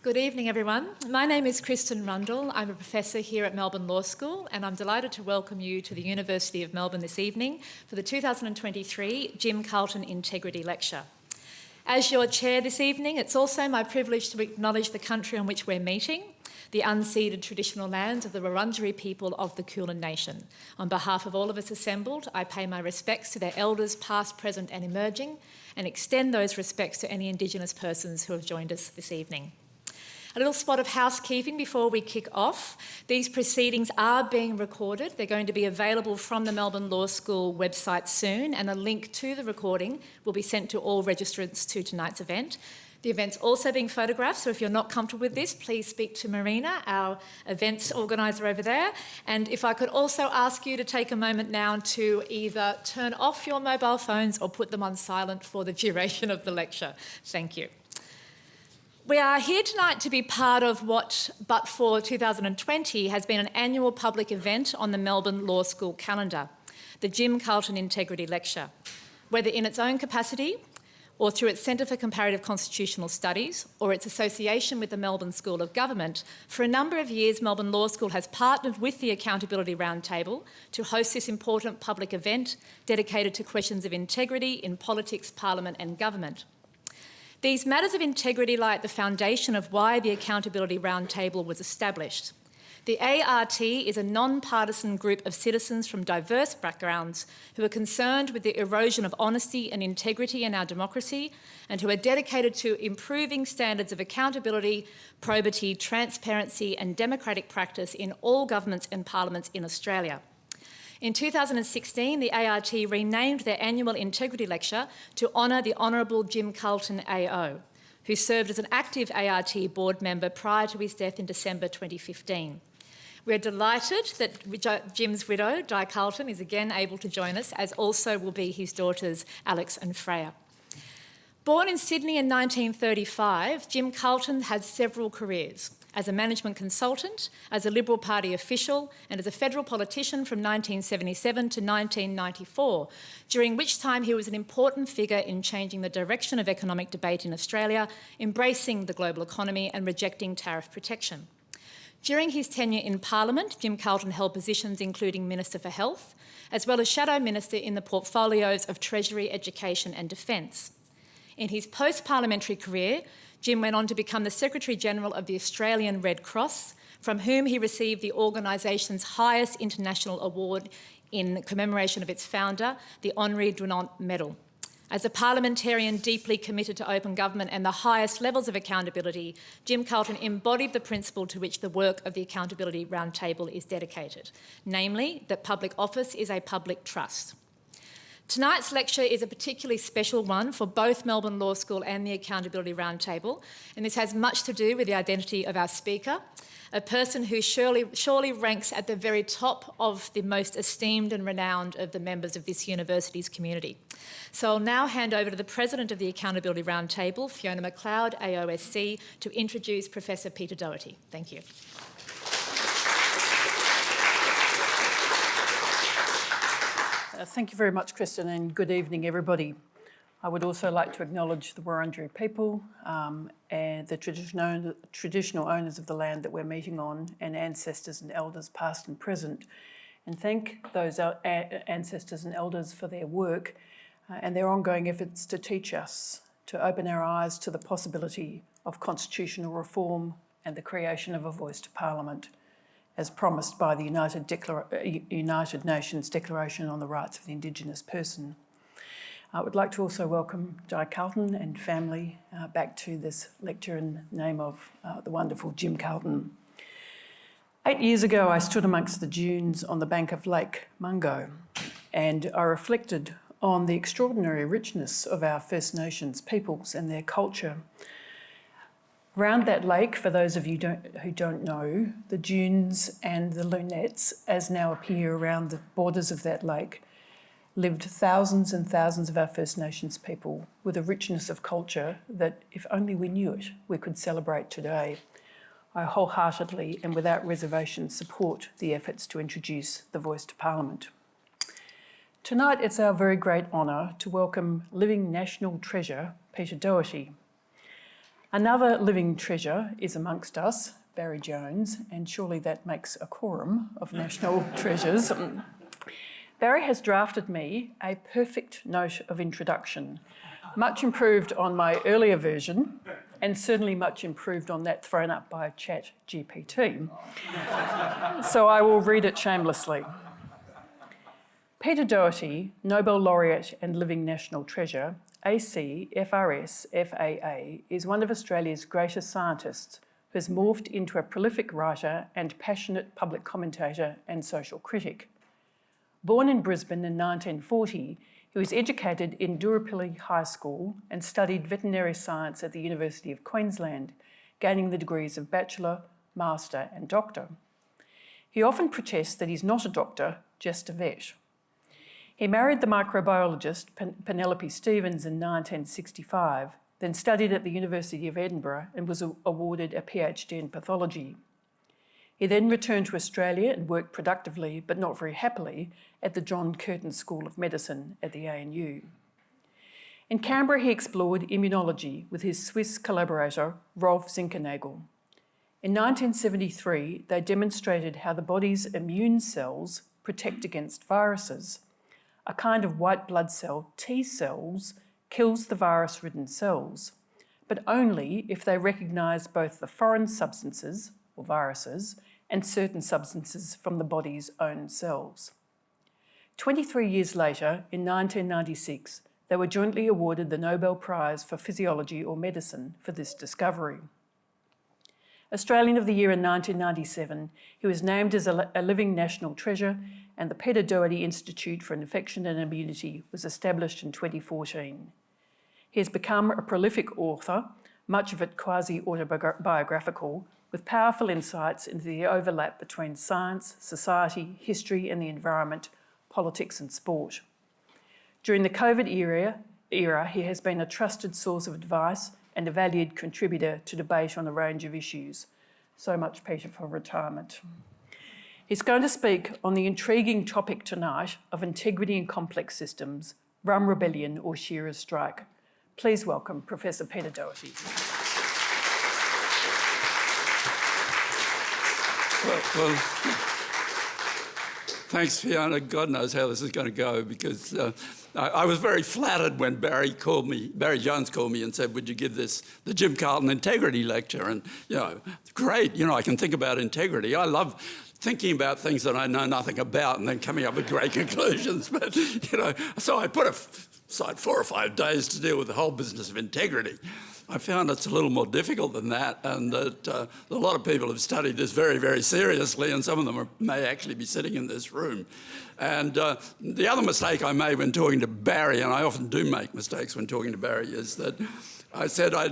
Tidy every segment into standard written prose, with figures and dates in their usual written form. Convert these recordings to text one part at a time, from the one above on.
Good evening, everyone. My name is Kristen Rundle. I'm a professor here at Melbourne Law School, and I'm delighted to welcome you to the University of Melbourne this evening for the 2023 Jim Carlton Integrity Lecture. As your chair this evening, it's also my privilege to acknowledge the country on which we're meeting, the unceded traditional lands of the Wurundjeri people of the Kulin Nation. On behalf of all of us assembled, I pay my respects to their elders past, present and emerging, and extend those respects to any Indigenous persons who have joined us this evening. A little spot of housekeeping before we kick off. These proceedings are being recorded. They're going to be available from the Melbourne Law School website soon, and a link to the recording will be sent to all registrants to tonight's event. The event's also being photographed, so if you're not comfortable with this, please speak to Marina, our events organiser over there. And if I could also ask you to take a moment now to either turn off your mobile phones or put them on silent for the duration of the lecture. Thank you. We are here tonight to be part of what, but for 2020, has been an annual public event on the Melbourne Law School calendar, the Jim Carlton Integrity Lecture. Whether in its own capacity or through its Centre for Comparative Constitutional Studies or its association with the Melbourne School of Government, for a number of years Melbourne Law School has partnered with the Accountability Roundtable to host this important public event dedicated to questions of integrity in politics, parliament and government. These matters of integrity lie at the foundation of why the Accountability Roundtable was established. The ART is a non-partisan group of citizens from diverse backgrounds who are concerned with the erosion of honesty and integrity in our democracy and who are dedicated to improving standards of accountability, probity, transparency and democratic practice in all governments and parliaments in Australia. In 2016, the ART renamed their annual Integrity Lecture to honour the Honourable Jim Carlton AO, who served as an active ART board member prior to his death in December 2015. We're delighted that Jim's widow, Di Carlton, is again able to join us, as also will be his daughters Alex and Freya. Born in Sydney in 1935, Jim Carlton had several careers. As a management consultant, as a Liberal Party official and as a federal politician from 1977 to 1994, during which time he was an important figure in changing the direction of economic debate in Australia, embracing the global economy and rejecting tariff protection. During his tenure in Parliament, Jim Carlton held positions including Minister for Health, as well as Shadow Minister in the portfolios of Treasury, Education and Defence. In his post-parliamentary career, Jim went on to become the Secretary-General of the Australian Red Cross, from whom he received the organisation's highest international award in commemoration of its founder, the Henri Dunant Medal. As a parliamentarian deeply committed to open government and the highest levels of accountability, Jim Carlton embodied the principle to which the work of the Accountability Roundtable is dedicated, namely that public office is a public trust. Tonight's lecture is a particularly special one for both Melbourne Law School and the Accountability Roundtable, and this has much to do with the identity of our speaker, a person who surely ranks at the very top of the most esteemed and renowned of the members of this university's community. So I'll now hand over to the President of the Accountability Roundtable, Fiona McLeod, AOSC, to introduce Professor Peter Doherty. Thank you. Thank you very much, Kristen, and good evening, everybody. I would also like to acknowledge the Wurundjeri people and the traditional owners of the land that we're meeting on, and ancestors and elders past and present, and thank those ancestors and elders for their work and their ongoing efforts to teach us, to open our eyes to the possibility of constitutional reform and the creation of a voice to Parliament, as promised by the United Nations Declaration on the Rights of the Indigenous Person. I would like to also welcome Di Carlton and family back to this lecture in the name of the wonderful Jim Carlton. 8 years ago, I stood amongst the dunes on the bank of Lake Mungo, and I reflected on the extraordinary richness of our First Nations peoples and their culture. Around that lake, for those of you who don't know, the dunes and the lunettes, as now appear around the borders of that lake, lived thousands and thousands of our First Nations people with a richness of culture that, if only we knew it, we could celebrate today. I wholeheartedly and without reservation support the efforts to introduce the voice to Parliament. Tonight, it's our very great honour to welcome living national treasure, Peter Doherty. Another living treasure is amongst us, Barry Jones, and surely that makes a quorum of national treasures. Barry has drafted me a perfect note of introduction, much improved on my earlier version, and certainly much improved on that thrown up by ChatGPT. So I will read it shamelessly. Peter Doherty, Nobel Laureate and Living National Treasure, AC-FRS FAA, is one of Australia's greatest scientists who has morphed into a prolific writer and passionate public commentator and social critic. Born in Brisbane in 1940, he was educated in Durapilly High School and studied veterinary science at the University of Queensland, gaining the degrees of Bachelor, Master and Doctor. He often protests that he's not a doctor, just a vet. He married the microbiologist Penelope Stevens in 1965, then studied at the University of Edinburgh and was awarded a PhD in pathology. He then returned to Australia and worked productively, but not very happily, at the John Curtin School of Medicine at the ANU. In Canberra, he explored immunology with his Swiss collaborator, Rolf Zinkernagel. In 1973, they demonstrated how the body's immune cells protect against viruses. A kind of white blood cell, T cells, kills the virus-ridden cells, but only if they recognise both the foreign substances, or viruses, and certain substances from the body's own cells. 23 years later, in 1996, they were jointly awarded the Nobel Prize for Physiology or Medicine for this discovery. Australian of the Year in 1997, he was named as a living national treasure, and the Peter Doherty Institute for Infection and Immunity was established in 2014. He has become a prolific author, much of it quasi-autobiographical, with powerful insights into the overlap between science, society, history and the environment, politics and sport. During the COVID era, he has been a trusted source of advice and a valued contributor to debate on a range of issues. So much, Peter, for retirement. He's going to speak on the intriguing topic tonight of integrity in complex systems, Rum Rebellion or Shearers strike. Please welcome Professor Peter Doherty. Well, thanks, Fiona. God knows how this is going to go, because I was very flattered when Barry Jones called me and said, would you give this the Jim Carlton integrity lecture? And, great, I can think about integrity. I love thinking about things that I know nothing about and then coming up with great conclusions. But, so I put aside 4 or 5 days to deal with the whole business of integrity. I found it's a little more difficult than that, and that a lot of people have studied this very, very seriously, and some of them may actually be sitting in this room. And the other mistake I made when talking to Barry, and I often do make mistakes when talking to Barry, is that I said I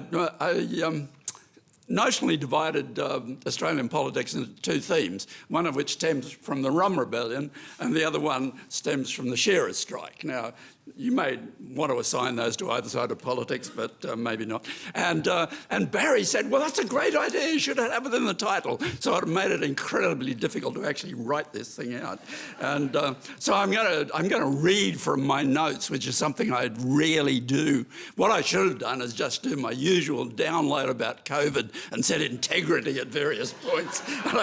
notionally divided Australian politics into 2 themes, one of which stems from the Rum Rebellion and the other one stems from the Shearers strike. Now, you may want to assign those to either side of politics, but maybe not. And Barry said, well, that's a great idea, you should have it in the title. So it made it incredibly difficult to actually write this thing out. And so I'm going to read from my notes, which is something I rarely do. What I should have done is just do my usual download about COVID and said integrity at various points. And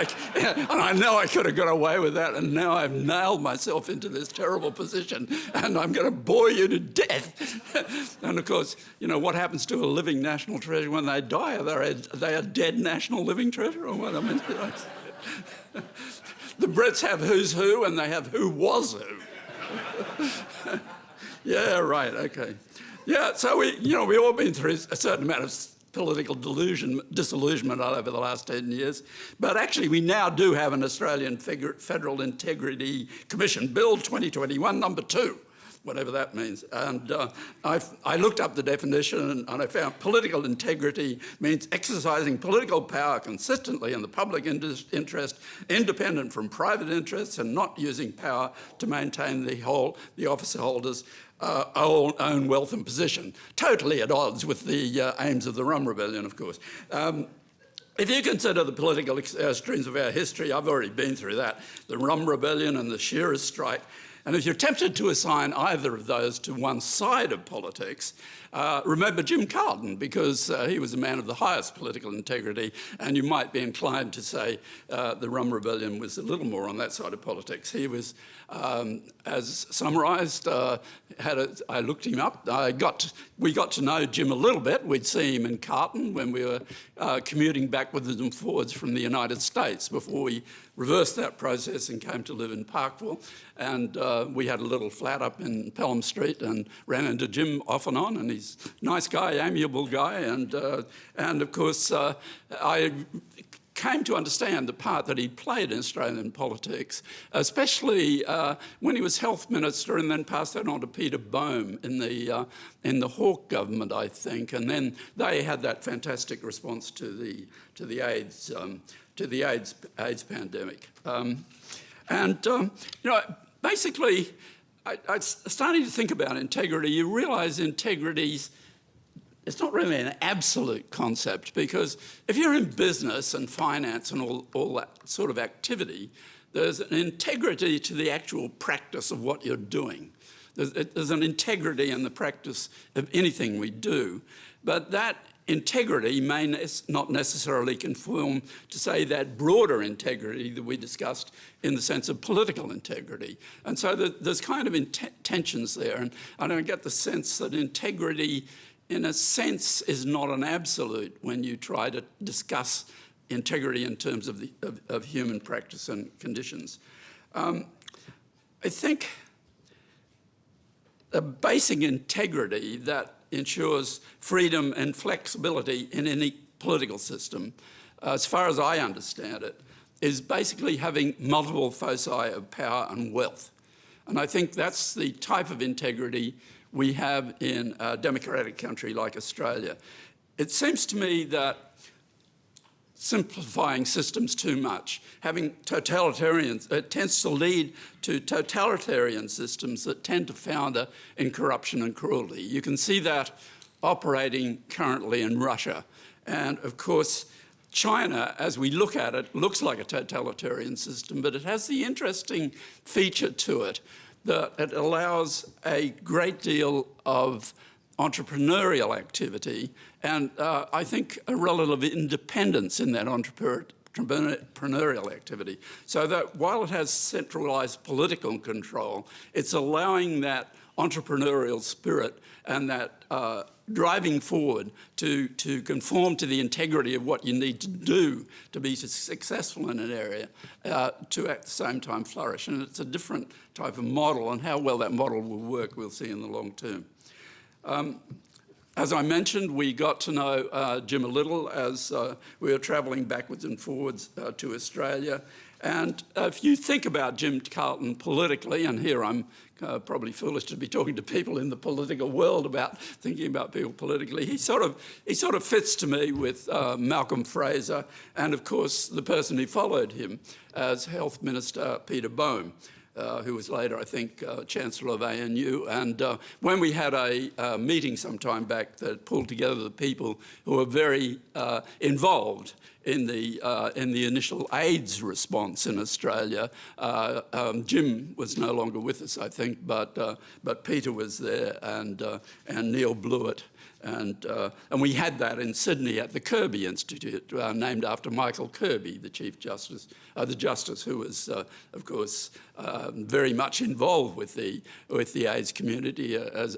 I know I could have got away with that, and now I've nailed myself into this terrible position, and I'm going to bore you to death. And of course, what happens to a living national treasure when they die? Are they a dead national living treasure, or what? I mean, the Brits have who's who, and they have who was who. Yeah, right, okay. Yeah, so we've all been through a certain amount of political disillusionment over the last 10 years. But actually, we now do have an Australian Federal Integrity Commission Bill 2021, number 2. Whatever that means. And I looked up the definition and I found political integrity means exercising political power consistently in the public interest, independent from private interests, and not using power to maintain the office holder's own wealth and position. Totally at odds with the aims of the Rum Rebellion, of course. If you consider the political streams of our history, I've already been through that, the Rum Rebellion and the Shearers strike, And if you're tempted to assign either of those to one side of politics, remember Jim Carlton, because he was a man of the highest political integrity, and you might be inclined to say the Rum Rebellion was a little more on that side of politics. He was, as summarised, I looked him up. We got to know Jim a little bit. We'd see him in Carlton when we were commuting backwards and forwards from the United States before we reversed that process and came to live in Parkville. And we had a little flat up in Pelham Street and ran into Jim off and on, and he's a nice guy, amiable guy. And of course, I came to understand the part that he played in Australian politics, especially when he was health minister, and then passed that on to Peter Boehm in the Hawke government, I think, and then they had that fantastic response to the AIDS pandemic. Basically, I started to think about integrity. You realise integrity's it's not really an absolute concept, because if you're in business and finance and all that sort of activity, there's an integrity to the actual practice of what you're doing. There's an integrity in the practice of anything we do, but that integrity may not necessarily conform to, say, that broader integrity that we discussed in the sense of political integrity. And so there's kind of tensions there, and I don't get the sense that integrity in a sense is not an absolute when you try to discuss integrity in terms of human practice and conditions. I think a basic integrity that ensures freedom and flexibility in any political system, as far as I understand it, is basically having multiple foci of power and wealth. And I think that's the type of integrity we have in a democratic country like Australia. It seems to me that simplifying systems too much, having totalitarians, it tends to lead to totalitarian systems that tend to founder in corruption and cruelty. You can see that operating currently in Russia. And of course, China, as we look at it, looks like a totalitarian system, but it has the interesting feature to it that it allows a great deal of entrepreneurial activity and I think a relative independence in that entrepreneurial activity. So that while it has centralised political control, it's allowing that entrepreneurial spirit and that driving forward to conform to the integrity of what you need to do to be successful in an area, to at the same time flourish. And it's a different type of model, and how well that model will work we'll see in the long term. As I mentioned, we got to know Jim a little as we were travelling backwards and forwards to Australia. And if you think about Jim Carlton politically, and here I'm probably foolish to be talking to people in the political world about thinking about people politically, he sort of fits to me with Malcolm Fraser and, of course, the person who followed him as Health Minister, Peter Boehm, who was later, I think, Chancellor of ANU. And when we had a meeting some time back that pulled together the people who were very involved in the initial AIDS response in Australia, Jim was no longer with us, I think, but Peter was there, and Neil Blewett. And we had that in Sydney at the Kirby Institute, named after Michael Kirby, the Chief Justice, the Justice who was, of course, very much involved with the AIDS community as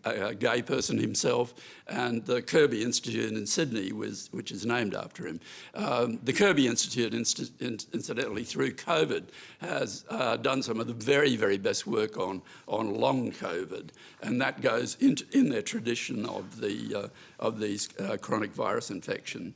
a gay person himself. And the Kirby Institute in Sydney, which is named after him. The Kirby Institute, incidentally, through COVID, has done some of the very, very best work on long COVID, and that goes in their tradition of these chronic virus infection.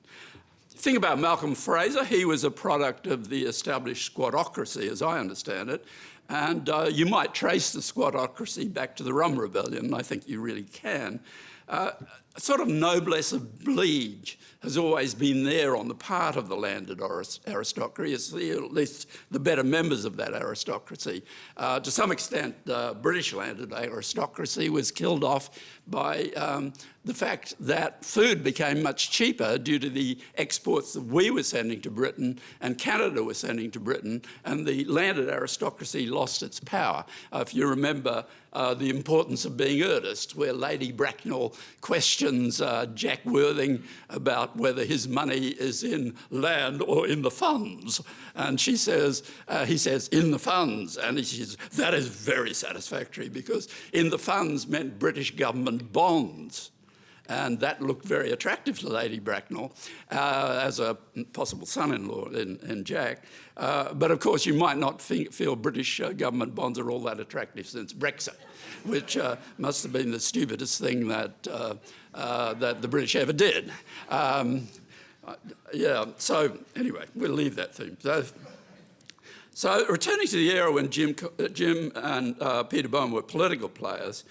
Think about Malcolm Fraser. He was a product of the established squattocracy, as I understand it, and you might trace the squattocracy back to the Rum Rebellion, and I think you really can. A sort of noblesse oblige has always been there on the part of the landed aristocracy, at least the better members of that aristocracy. To some extent, British landed aristocracy was killed off by the fact that food became much cheaper due to the exports that we were sending to Britain and Canada was sending to Britain, and the landed aristocracy lost its power. If you remember the importance of being earnest, where Lady Bracknell questions Jack Worthing about whether his money is in land or in the funds. And she says, he says, in the funds. And he says, that is very satisfactory, because in the funds meant British government bonds. And that looked very attractive to Lady Bracknell as a possible son-in-law in Jack. But of course, you might not feel British government bonds are all that attractive since Brexit, which must have been the stupidest thing that the British ever did. Yeah, so anyway, we'll leave that theme. So returning to the era when Jim and Peter Bowen were political players,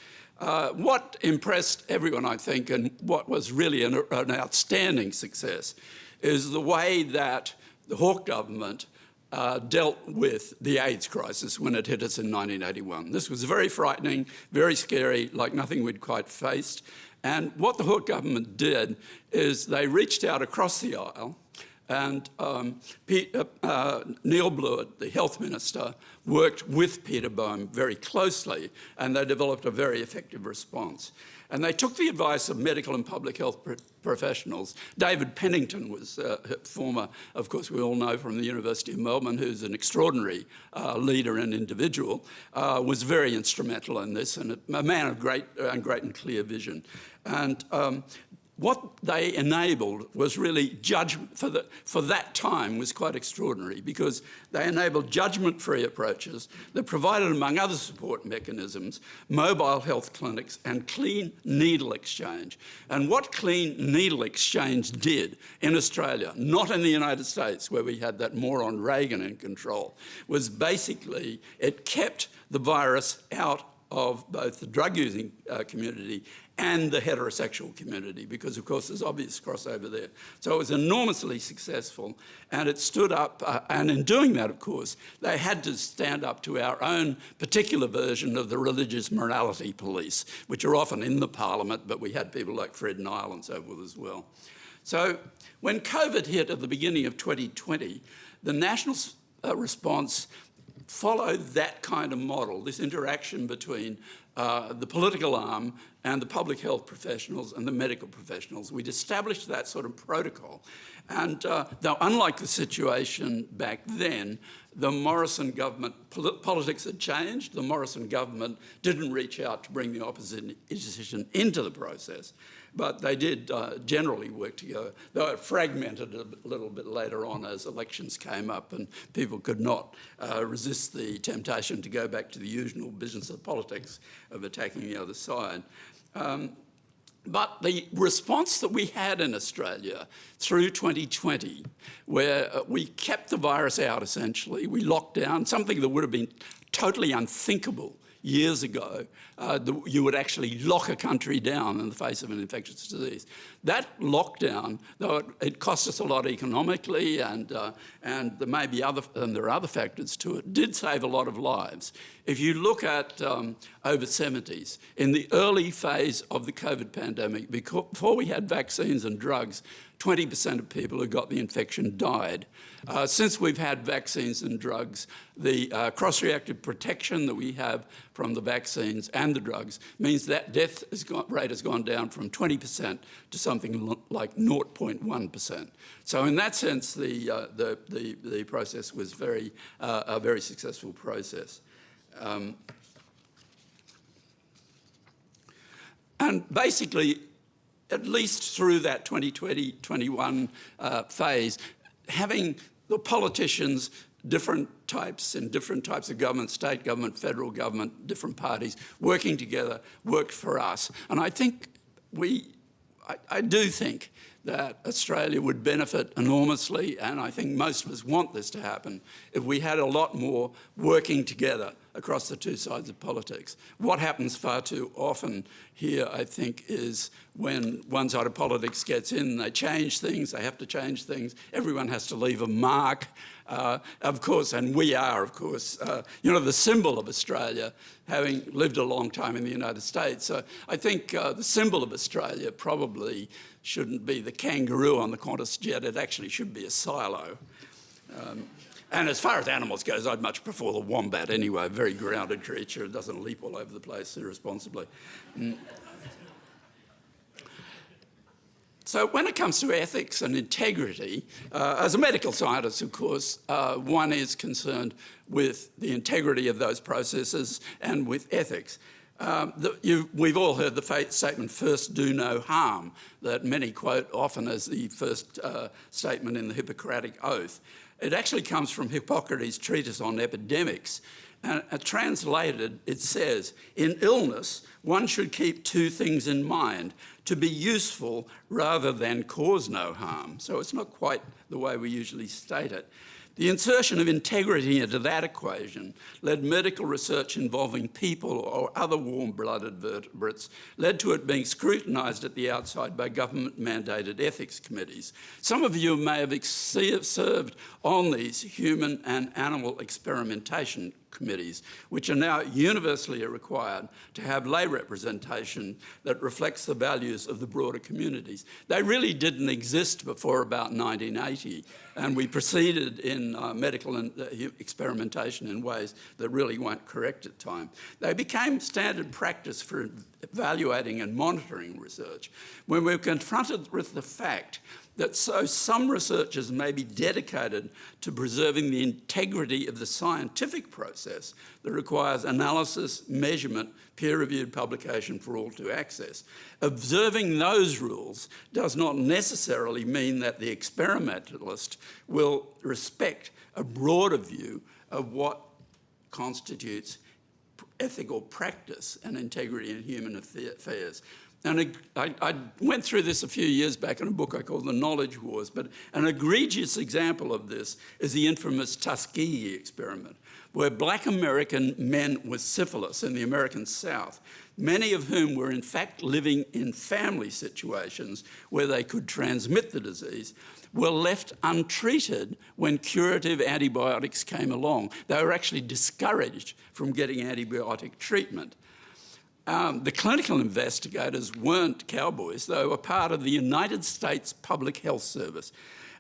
what impressed everyone, I think, and what was really an outstanding success is the way that the Hawke government dealt with the AIDS crisis when it hit us in 1981. This was very frightening, very scary, like nothing we'd quite faced. And what the Hawke government did is they reached out across the aisle, and Neil Blewett, the health minister, worked with Peter Bowen very closely, and they developed a very effective response. And they took the advice of medical and public health professionals. David Pennington was former, of course, we all know from the University of Melbourne, who's an extraordinary leader and individual, was very instrumental in this, and a man of great and clear vision. And what they enabled was really judgment, for that time was quite extraordinary, because they enabled judgment-free approaches that provided, among other support mechanisms, mobile health clinics and clean needle exchange. And what clean needle exchange did in Australia, not in the United States where we had that moron Reagan in control, was basically it kept the virus out of both the drug-using community and the heterosexual community, because, of course, there's obvious crossover there. So it was enormously successful, and it stood up, and in doing that, of course, they had to stand up to our own particular version of the religious morality police, which are often in the parliament, but we had people like Fred Nile and so forth as well. So when COVID hit at the beginning of 2020, the national response followed that kind of model, this interaction between the political arm and the public health professionals and the medical professionals. We'd established that sort of protocol. And though unlike the situation back then, the Morrison government, politics had changed. The Morrison government didn't reach out to bring the opposition into the process, but they did generally work together, though it fragmented a little bit later on as elections came up and people could not resist the temptation to go back to the usual business of politics of attacking the other side. But the response that we had in Australia through 2020, where we kept the virus out essentially, we locked down, something that would have been totally unthinkable years ago, you would actually lock a country down in the face of an infectious disease. That lockdown, though it cost us a lot economically, and there may be there are other factors to it, did save a lot of lives. If you look at over 70s, in the early phase of the COVID pandemic, before we had vaccines and drugs, 20% of people who got the infection died. Since we've had vaccines and drugs, the cross-reactive protection that we have from the vaccines and the drugs means that death rate has gone down from 20% to something like 0.1%. So in that sense, the process was a very successful process. And basically, at least through that 2020-21 phase, having the politicians, different types of government, state government, federal government, different parties, working together worked for us. And I think I do think that Australia would benefit enormously, and I think most of us want this to happen, if we had a lot more working together across the two sides of politics. What happens far too often here, I think, is when one side of politics gets in, they change things, they have to change things, everyone has to leave a mark, of course, and we are, of course, the symbol of Australia, having lived a long time in the United States. So I think the symbol of Australia probably shouldn't be the kangaroo on the Qantas jet, it actually should be a silo. And as far as animals goes, I'd much prefer the wombat anyway, a very grounded creature. It doesn't leap all over the place irresponsibly. So when it comes to ethics and integrity, as a medical scientist, of course, one is concerned with the integrity of those processes and with ethics. We've all heard the statement, first do no harm, that many quote often as the first statement in the Hippocratic Oath. It actually comes from Hippocrates' treatise on epidemics. And translated, it says, in illness, one should keep two things in mind, to be useful rather than cause no harm. So it's not quite the way we usually state it. The insertion of integrity into that equation led medical research involving people or other warm-blooded vertebrates, led to it being scrutinised at the outside by government-mandated ethics committees. Some of you may have served on these human and animal experimentation committees, which are now universally required to have lay representation that reflects the values of the broader communities. They really didn't exist before about 1980, and we proceeded in medical experimentation in ways that really weren't correct at the time. They became standard practice for evaluating and monitoring research when we were confronted with the fact that some researchers may be dedicated to preserving the integrity of the scientific process that requires analysis, measurement, peer-reviewed publication for all to access. Observing those rules does not necessarily mean that the experimentalist will respect a broader view of what constitutes ethical practice and integrity in human affairs. And I went through this a few years back in a book I called The Knowledge Wars, but an egregious example of this is the infamous Tuskegee experiment, where black American men with syphilis in the American South, many of whom were in fact living in family situations where they could transmit the disease, were left untreated when curative antibiotics came along. They were actually discouraged from getting antibiotic treatment. The clinical investigators weren't cowboys. They were part of the United States Public Health Service,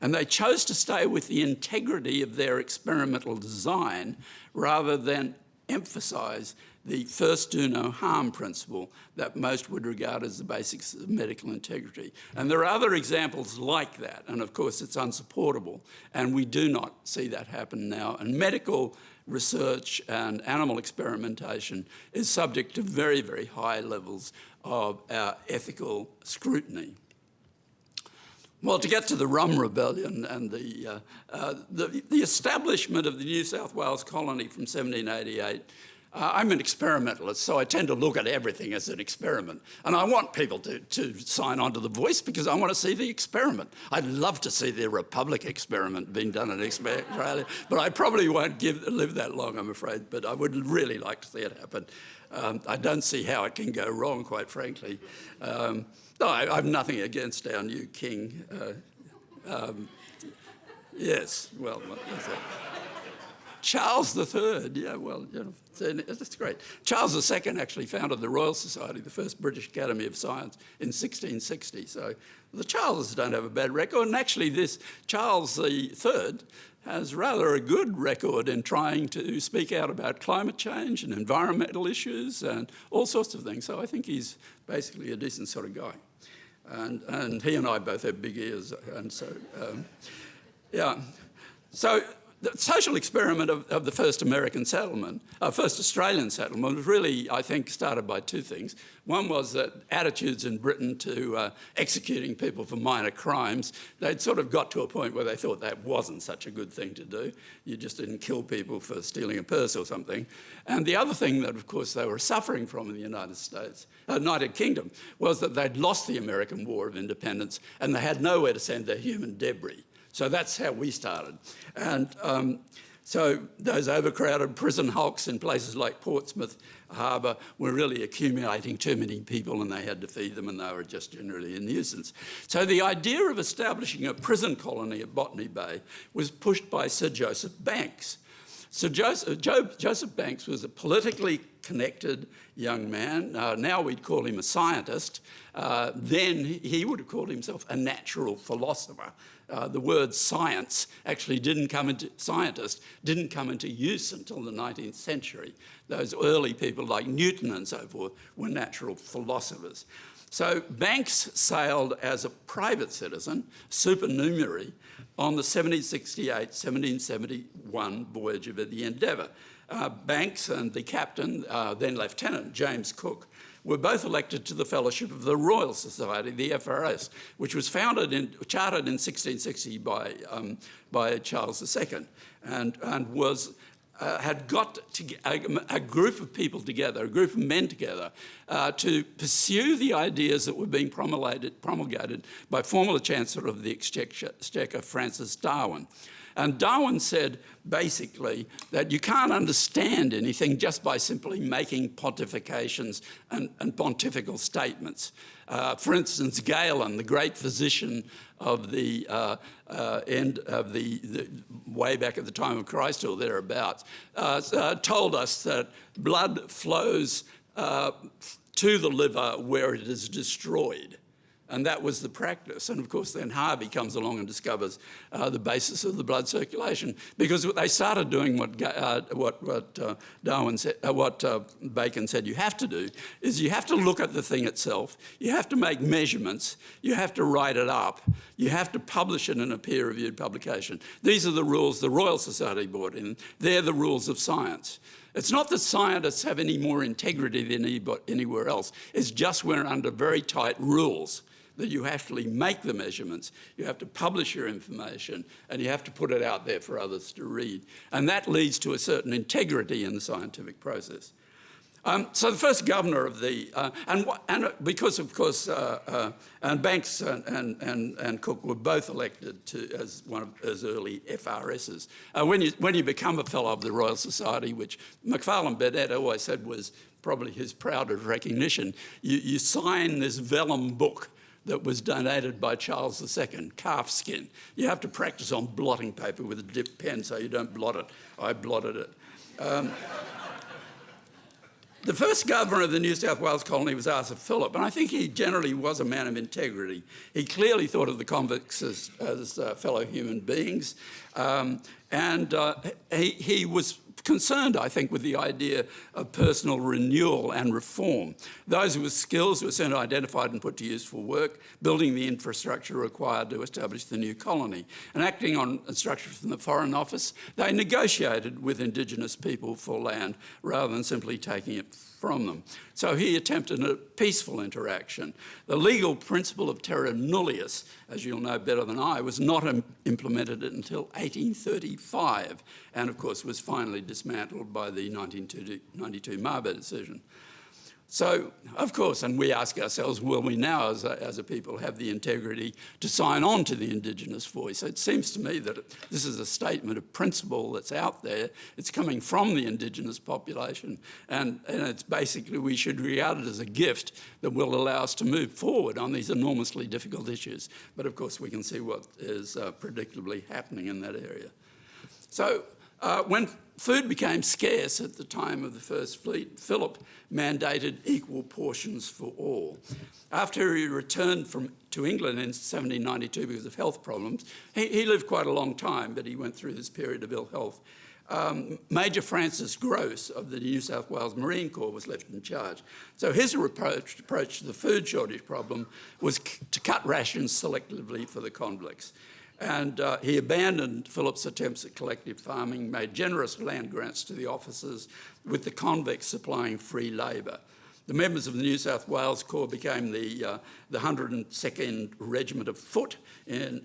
and they chose to stay with the integrity of their experimental design rather than emphasise the first do no harm principle that most would regard as the basics of medical integrity. And there are other examples like that, and of course it's unsupportable, and we do not see that happen now. And medical research and animal experimentation is subject to very, very high levels of our ethical scrutiny. Well, to get to the Rum Rebellion and the establishment of the New South Wales colony from 1788, I'm an experimentalist, so I tend to look at everything as an experiment. And I want people to sign on to The Voice because I want to see the experiment. I'd love to see the Republic experiment being done in Australia, but I probably won't live that long, I'm afraid, but I would really like to see it happen. I don't see how it can go wrong, quite frankly. No, I have nothing against our new king. Yes, well, what's that? Charles III, yeah, well, that's great. Charles II actually founded the Royal Society, the first British Academy of Science, in 1660. So the Charleses don't have a bad record, and actually this Charles III has rather a good record in trying to speak out about climate change and environmental issues and all sorts of things. So I think he's basically a decent sort of guy. And he and I both have big ears, and so, yeah. So the social experiment of the first American settlement, first Australian settlement, was really, I think, started by two things. One was that attitudes in Britain to executing people for minor crimes, they'd sort of got to a point where they thought that wasn't such a good thing to do. You just didn't kill people for stealing a purse or something. And the other thing that, of course, they were suffering from in the United Kingdom was that they'd lost the American War of Independence and they had nowhere to send their human debris. So that's how we started. And So those overcrowded prison hulks in places like Portsmouth Harbour were really accumulating too many people, and they had to feed them, and they were just generally a nuisance. So the idea of establishing a prison colony at Botany Bay was pushed by Sir Joseph Banks. Sir Joseph Banks was a politically connected young man. Now we'd call him a scientist. Then he would have called himself a natural philosopher. The word science actually didn't come into use until the 19th century. Those early people like Newton and so forth were natural philosophers. So Banks sailed as a private citizen, supernumerary, on the 1768-1771 voyage of the Endeavour. Banks and the captain, then Lieutenant James Cook, were both elected to the Fellowship of the Royal Society, the FRS, which was chartered in 1660 by Charles II, and had got a group of people together, a group of men together, to pursue the ideas that were being promulgated by former Chancellor of the Exchequer, Francis Darwin. And Darwin said, basically, that you can't understand anything just by simply making pontifications and pontifical statements. For instance, Galen, the great physician of the end of the way back at the time of Christ or thereabouts, told us that blood flows to the liver where it is destroyed. And that was the practice. And of course, then Harvey comes along and discovers the basis of the blood circulation, because they started doing what Bacon said you have to do is you have to look at the thing itself, you have to make measurements, you have to write it up, you have to publish it in a peer-reviewed publication. These are the rules the Royal Society brought in. They're the rules of science. It's not that scientists have any more integrity than anywhere else. It's just we're under very tight rules that you actually make the measurements, you have to publish your information, and you have to put it out there for others to read. And that leads to a certain integrity in the scientific process. So the first governor of the, because of course, and Banks and Cook were both elected as early FRSs. When you become a fellow of the Royal Society, which Macfarlane Burnett always said was probably his proudest recognition, you sign this vellum book that was donated by Charles II, calfskin. You have to practice on blotting paper with a dipped pen so you don't blot it. I blotted it. The first governor of the New South Wales colony was Arthur Phillip, and I think he generally was a man of integrity. He clearly thought of the convicts as fellow human beings, and he was concerned, I think, with the idea of personal renewal and reform. Those with skills were soon identified and put to use for work, building the infrastructure required to establish the new colony. And acting on instructions from the Foreign Office, they negotiated with Indigenous people for land rather than simply taking it from them. So he attempted a peaceful interaction. The legal principle of terra nullius, as you'll know better than I, was not implemented until 1835, and of course was finally dismantled by the 1992 Mabo decision. So, of course, and we ask ourselves, will we now as a people have the integrity to sign on to the Indigenous voice? It seems to me that this is a statement of principle that's out there. It's coming from the Indigenous population, and it's basically, we should regard it as a gift that will allow us to move forward on these enormously difficult issues. But of course, we can see what is predictably happening in that area. So, when food became scarce at the time of the First Fleet, Phillip mandated equal portions for all. After he returned to England in 1792 because of health problems, he lived quite a long time, but he went through this period of ill health. Major Francis Gross of the New South Wales Marine Corps was left in charge. So his approach to the food shortage problem was to cut rations selectively for the convicts. And he abandoned Phillip's attempts at collective farming, made generous land grants to the officers, with the convicts supplying free labour. The members of the New South Wales Corps became the 102nd Regiment of Foot in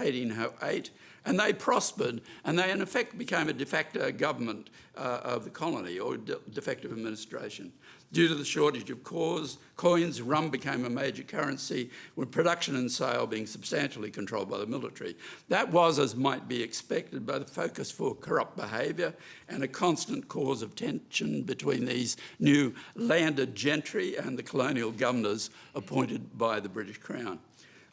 1808, and they prospered, and they in effect became a de facto government of the colony, or de facto administration. Due to the shortage of coins, rum became a major currency, with production and sale being substantially controlled by the military. That was, as might be expected, both a focus for corrupt behaviour and a constant cause of tension between these new landed gentry and the colonial governors appointed by the British Crown.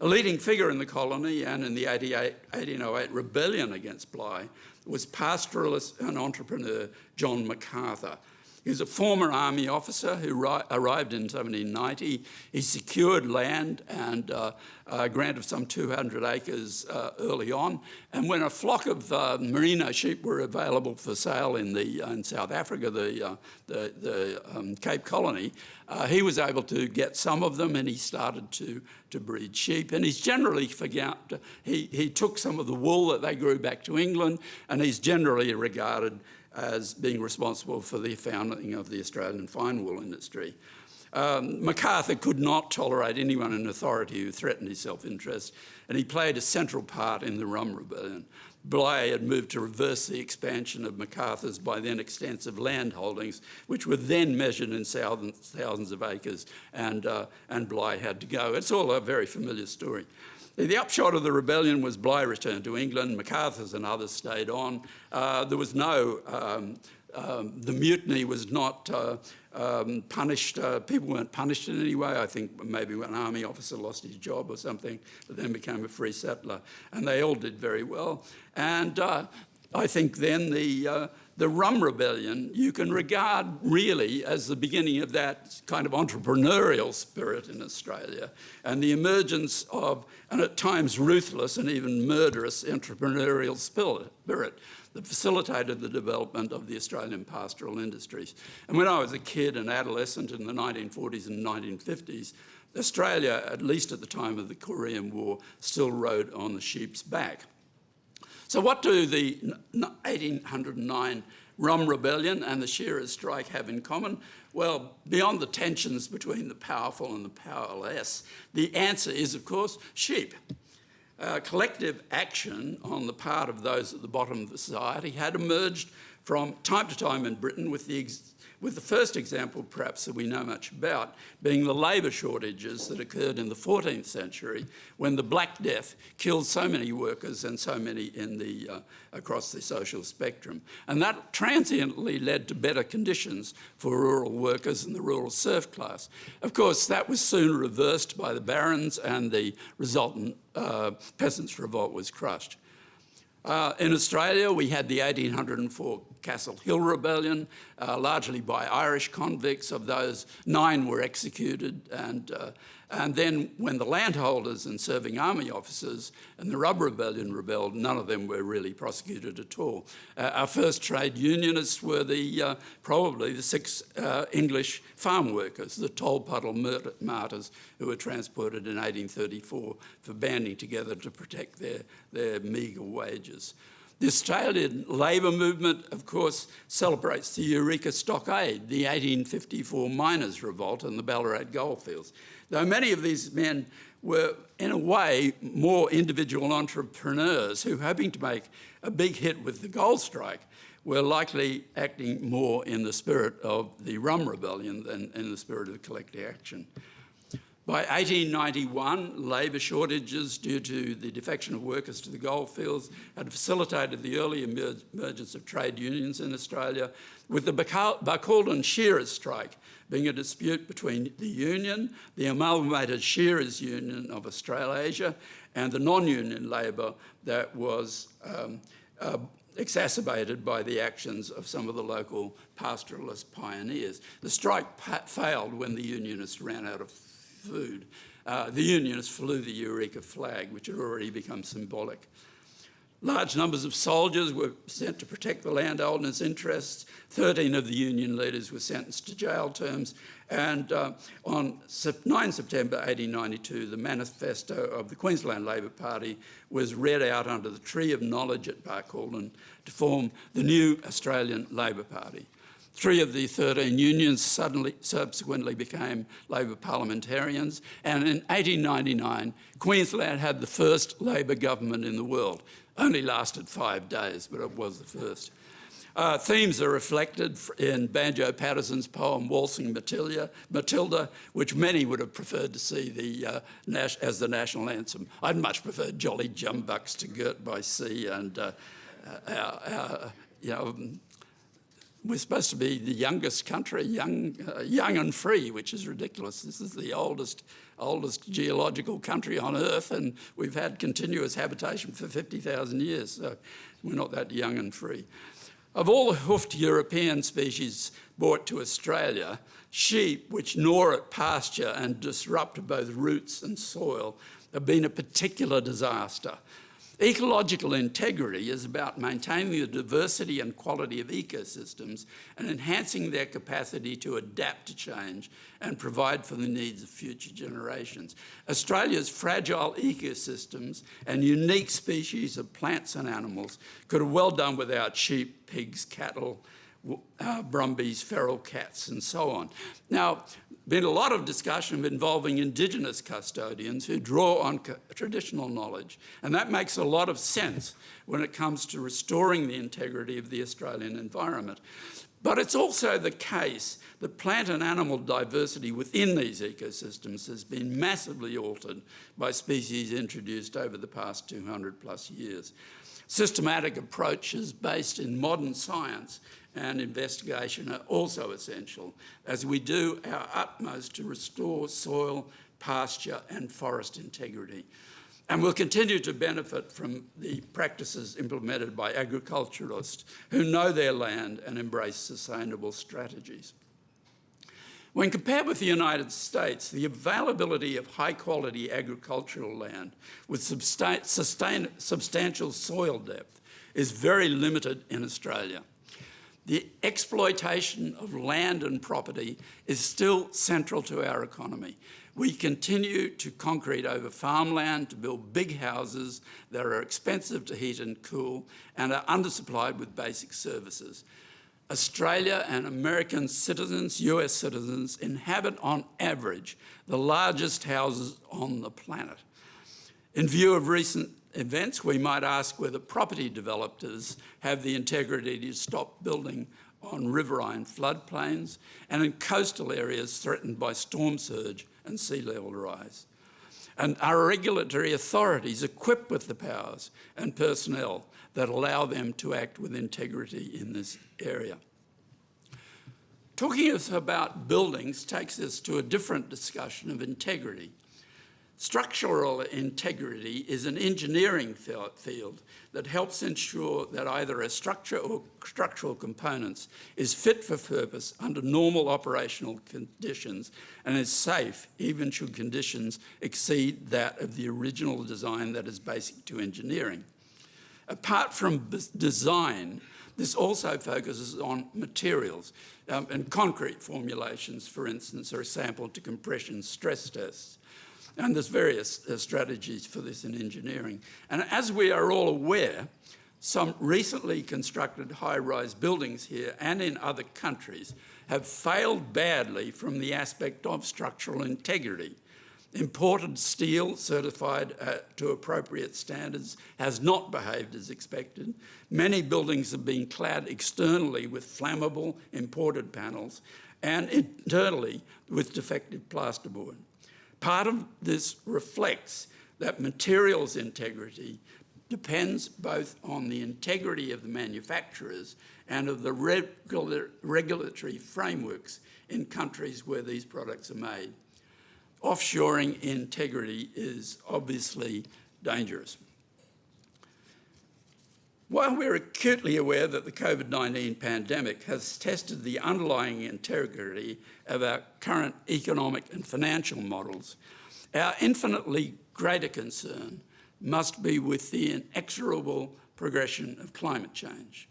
A leading figure in the colony and in the 1808 rebellion against Bligh was pastoralist and entrepreneur John MacArthur. He was a former army officer who arrived in 1790. He secured land and a grant of some 200 acres early on. And when a flock of merino sheep were available for sale in South Africa, the Cape Colony, he was able to get some of them, and he started to breed sheep. And he's generally he took some of the wool that they grew back to England, and he's generally regarded as being responsible for the founding of the Australian fine wool industry. MacArthur could not tolerate anyone in authority who threatened his self-interest, and he played a central part in the Rum Rebellion. Bligh had moved to reverse the expansion of MacArthur's by then extensive land holdings, which were then measured in thousands of acres, and Bligh had to go. It's all a very familiar story. The upshot of the rebellion was Bligh returned to England. MacArthur's and others stayed on. There was no, the mutiny was not punished. People weren't punished in any way. I think maybe an army officer lost his job or something, but then became a free settler. And they all did very well. And I think then the Rum Rebellion you can regard really as the beginning of that kind of entrepreneurial spirit in Australia, and the emergence of, and at times ruthless and even murderous entrepreneurial spirit that facilitated the development of the Australian pastoral industries. And when I was a kid and adolescent in the 1940s and 1950s, Australia, at least at the time of the Korean War, still rode on the sheep's back. So what do the 1809 Rum Rebellion and the Shearers strike have in common? Well, beyond the tensions between the powerful and the powerless, the answer is, of course, sheep. Collective action on the part of those at the bottom of the society had emerged from time to time in Britain, with the first example, perhaps, that we know much about, being the labour shortages that occurred in the 14th century, when the Black Death killed so many workers and so many across the social spectrum. And that transiently led to better conditions for rural workers and the rural serf class. Of course, that was soon reversed by the barons, and the resultant peasants' revolt was crushed. In Australia, we had the 1804 Castle Hill Rebellion, largely by Irish convicts. Of those, 9 were executed, and then when the landholders and serving army officers and the Rum Rebellion rebelled, none of them were really prosecuted at all. Our first trade unionists were probably the 6 English farm workers, the Tolpuddle martyrs, who were transported in 1834 for banding together to protect their meagre wages. The Australian labour movement, of course, celebrates the Eureka Stockade, the 1854 miners' revolt in the Ballarat goldfields. Though many of these men were, in a way, more individual entrepreneurs who, hoping to make a big hit with the gold strike, were likely acting more in the spirit of the Rum Rebellion than in the spirit of collective action. By 1891, labour shortages due to the defection of workers to the goldfields had facilitated the early emergence of trade unions in Australia, with the Carlton Shearers strike being a dispute between the union, the amalgamated Shearers Union of Australasia, and the non-union labour that was exacerbated by the actions of some of the local pastoralist pioneers. The strike failed when the unionists ran out of food. The unionists flew the Eureka flag, which had already become symbolic. Large numbers of soldiers were sent to protect the landowners' interests. 13 of the union leaders were sentenced to jail terms. And on 9 September 1892, the manifesto of the Queensland Labor Party was read out under the Tree of Knowledge at Carlton to form the new Australian Labor Party. 3 of the 13 unions subsequently became Labor parliamentarians, and in 1899, Queensland had the first Labor government in the world. Only lasted 5 days, but it was the first. Themes are reflected in Banjo Patterson's poem Waltzing Matilda, which many would have preferred to see as the national anthem. I'd much preferred Jolly Jumbucks to Girt by Sea, and we're supposed to be the youngest country, young and free, which is ridiculous. This is the oldest geological country on Earth, and we've had continuous habitation for 50,000 years, so we're not that young and free. Of all the hoofed European species brought to Australia, sheep, which gnaw at pasture and disrupt both roots and soil, have been a particular disaster. Ecological integrity is about maintaining the diversity and quality of ecosystems and enhancing their capacity to adapt to change and provide for the needs of future generations. Australia's fragile ecosystems and unique species of plants and animals could have well done without sheep, pigs, cattle, brumbies, feral cats, and so on. Now, been a lot of discussion involving Indigenous custodians who draw on traditional knowledge, and that makes a lot of sense when it comes to restoring the integrity of the Australian environment. But it's also the case that plant and animal diversity within these ecosystems has been massively altered by species introduced over the past 200 plus years. Systematic approaches based in modern science and investigation are also essential as we do our utmost to restore soil, pasture and forest integrity. And we'll continue to benefit from the practices implemented by agriculturalists who know their land and embrace sustainable strategies. When compared with the United States, the availability of high-quality agricultural land with substantial soil depth is very limited in Australia. The exploitation of land and property is still central to our economy. We continue to concrete over farmland to build big houses that are expensive to heat and cool and are undersupplied with basic services. Australia and American citizens, US citizens, inhabit on average the largest houses on the planet. In view of recent events, we might ask whether property developers have the integrity to stop building on riverine floodplains and in coastal areas threatened by storm surge and sea level rise. And are regulatory authorities equipped with the powers and personnel that allow them to act with integrity in this area? Talking about buildings takes us to a different discussion of integrity. Structural integrity is an engineering field that helps ensure that either a structure or structural components is fit for purpose under normal operational conditions and is safe even should conditions exceed that of the original design that is basic to engineering. Apart from design, this also focuses on materials and concrete formulations, for instance, are sampled to compression stress tests. And there's various strategies for this in engineering. And as we are all aware, some recently constructed high-rise buildings here and in other countries have failed badly from the aspect of structural integrity. Imported steel certified to appropriate standards has not behaved as expected. Many buildings have been clad externally with flammable imported panels and internally with defective plasterboard. Part of this reflects that materials integrity depends both on the integrity of the manufacturers and of the regulatory frameworks in countries where these products are made. Offshoring integrity is obviously dangerous. While we're acutely aware that the COVID-19 pandemic has tested the underlying integrity of our current economic and financial models, our infinitely greater concern must be with the inexorable progression of climate change.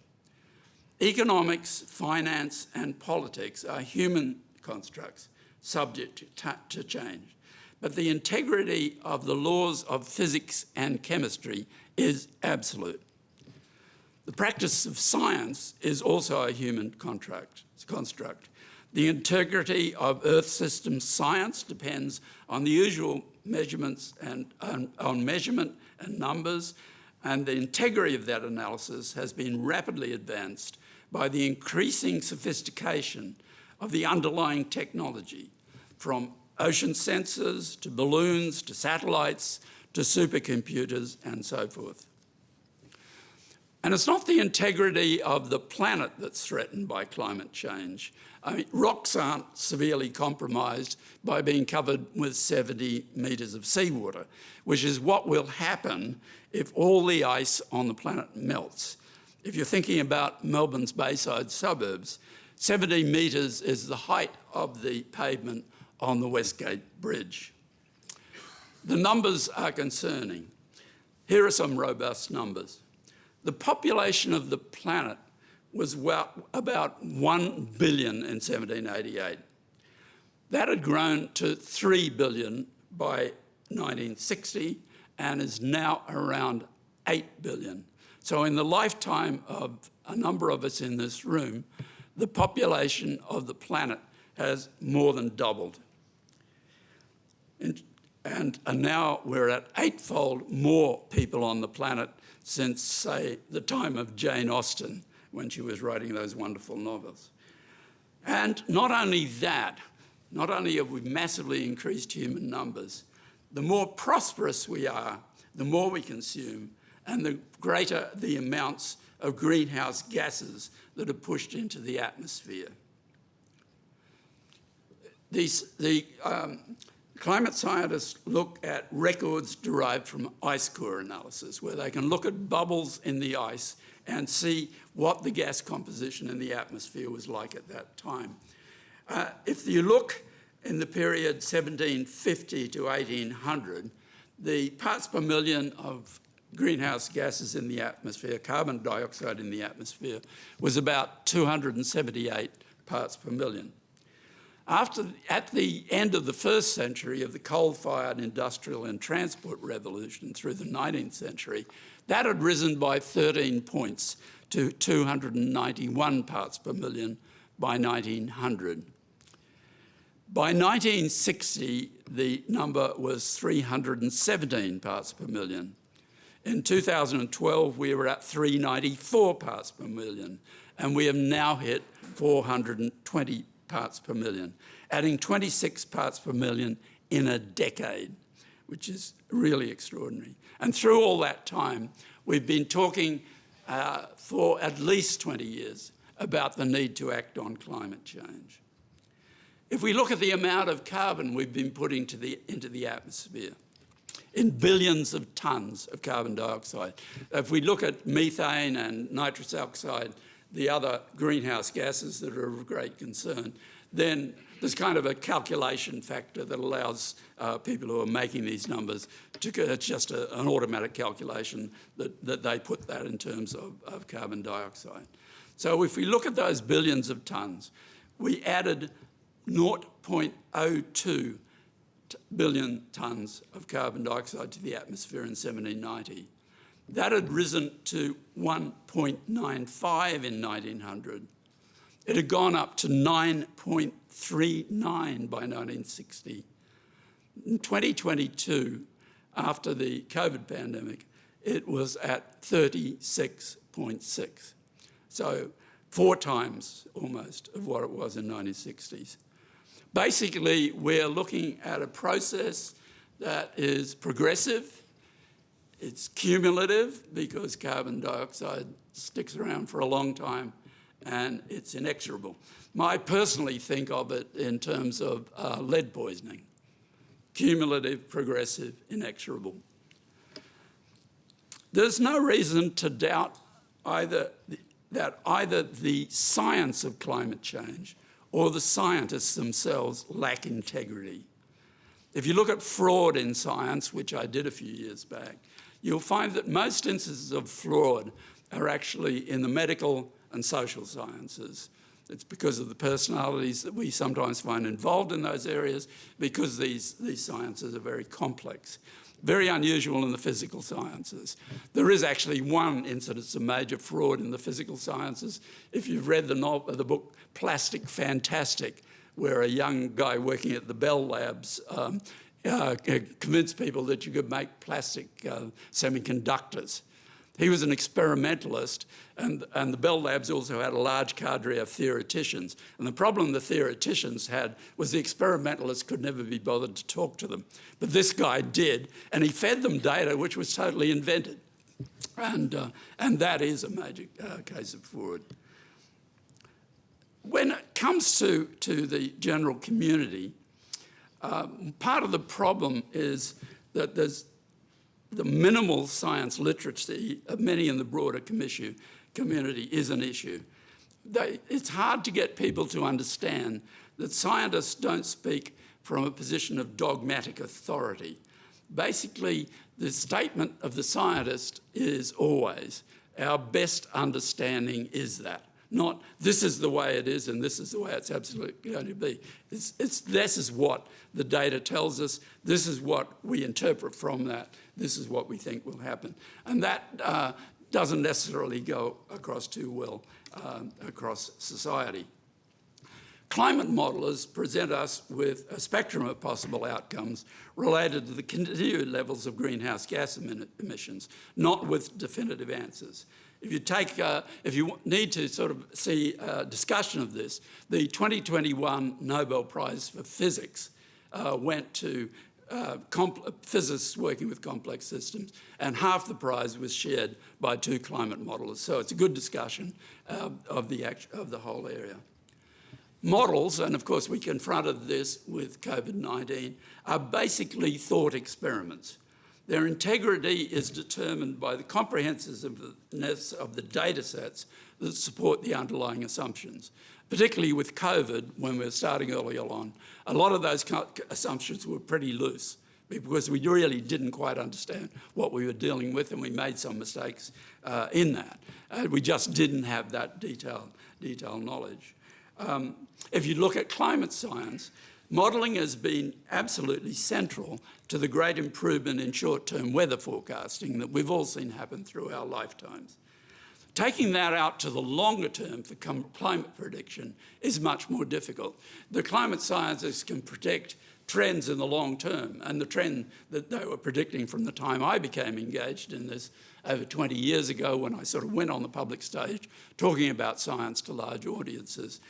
Economics, finance, and politics are human constructs subject to change, but the integrity of the laws of physics and chemistry is absolute. The practice of science is also a human contract. construct. The integrity of Earth system science depends on the usual measurements and on measurement and numbers, and the integrity of that analysis has been rapidly advanced by the increasing sophistication of the underlying technology, from ocean sensors to balloons to satellites to supercomputers and so forth. And it's not the integrity of the planet that's threatened by climate change. I mean, rocks aren't severely compromised by being covered with 70 metres of seawater, which is what will happen if all the ice on the planet melts. If you're thinking about Melbourne's Bayside suburbs, 70 metres is the height of the pavement on the Westgate Bridge. The numbers are concerning. Here are some robust numbers. The population of the planet was about 1 billion in 1788. That had grown to 3 billion by 1960 and is now around 8 billion. So in the lifetime of a number of us in this room, the population of the planet has more than doubled. And now we're at 8-fold more people on the planet since, say, the time of Jane Austen, when she was writing those wonderful novels. And not only that, not only have we massively increased human numbers, the more prosperous we are, the more we consume, and the greater the amounts of greenhouse gases that are pushed into the atmosphere. Climate scientists look at records derived from ice core analysis, where they can look at bubbles in the ice and see what the gas composition in the atmosphere was like at that time. If you look in the period 1750 to 1800, the parts per million of greenhouse gases in the atmosphere, carbon dioxide in the atmosphere, was about 278 parts per million. At the end of the first century of the coal-fired industrial and transport revolution through the 19th century, that had risen by 13 points to 291 parts per million by 1900. By 1960, the number was 317 parts per million. In 2012, we were at 394 parts per million, and we have now hit 420 parts per million, adding 26 parts per million in a decade, which is really extraordinary. And through all that time, we've been talking for at least 20 years about the need to act on climate change. If we look at the amount of carbon we've been putting into the atmosphere, in billions of tonnes of carbon dioxide, if we look at methane and nitrous oxide, the other greenhouse gases that are of great concern, then there's kind of a calculation factor that allows people who are making these numbers to get, it's just an automatic calculation that they put that in terms of carbon dioxide. So if we look at those billions of tonnes, we added 0.02 billion tonnes of carbon dioxide to the atmosphere in 1790. That had risen to 1.95 in 1900. It had gone up to 9.39 by 1960. In 2022, after the COVID pandemic, it was at 36.6. So 4 times almost of what it was in 1960s. Basically, we're looking at a process that is progressive. It's cumulative because carbon dioxide sticks around for a long time, and it's inexorable. I personally think of it in terms of lead poisoning. Cumulative, progressive, inexorable. There's no reason to doubt that either the science of climate change or the scientists themselves lack integrity. If you look at fraud in science, which I did a few years back, you'll find that most instances of fraud are actually in the medical and social sciences. It's because of the personalities that we sometimes find involved in those areas, because these sciences are very complex. Very unusual in the physical sciences. There is actually one incidence of major fraud in the physical sciences. If you've read the book Plastic Fantastic, where a young guy working at the Bell Labs convinced people that you could make plastic semiconductors. He was an experimentalist, and the Bell Labs also had a large cadre of theoreticians. And the problem the theoreticians had was the experimentalists could never be bothered to talk to them. But this guy did, and he fed them data which was totally invented. And that is a major case of fraud. When it comes to the general community, part of the problem is that there's the minimal science literacy of many in the broader community is an issue. It's hard to get people to understand that scientists don't speak from a position of dogmatic authority. Basically, the statement of the scientist is always, our best understanding is that. Not, this is the way it is and this is the way it's absolutely going to be. This is what the data tells us, this is what we interpret from that, this is what we think will happen. And that doesn't necessarily go across too well across society. Climate modelers present us with a spectrum of possible outcomes related to the continued levels of greenhouse gas emissions, not with definitive answers. If you need to sort of see a discussion of this, the 2021 Nobel Prize for Physics went to physicists working with complex systems, and half the prize was shared by 2 climate modelers. So it's a good discussion of the whole area. Models, and of course we confronted this with COVID-19, are basically thought experiments. Their integrity is determined by the comprehensiveness of the data sets that support the underlying assumptions. Particularly with COVID, when we were starting earlier on, a lot of those assumptions were pretty loose because we really didn't quite understand what we were dealing with, and we made some mistakes in that. We just didn't have that detailed knowledge. If you look at climate science, modelling has been absolutely central to the great improvement in short-term weather forecasting that we've all seen happen through our lifetimes. Taking that out to the longer term for climate prediction is much more difficult. The climate scientists can predict trends in the long term, and the trend that they were predicting from the time I became engaged in this over 20 years ago, when I sort of went on the public stage talking about science to large audiences,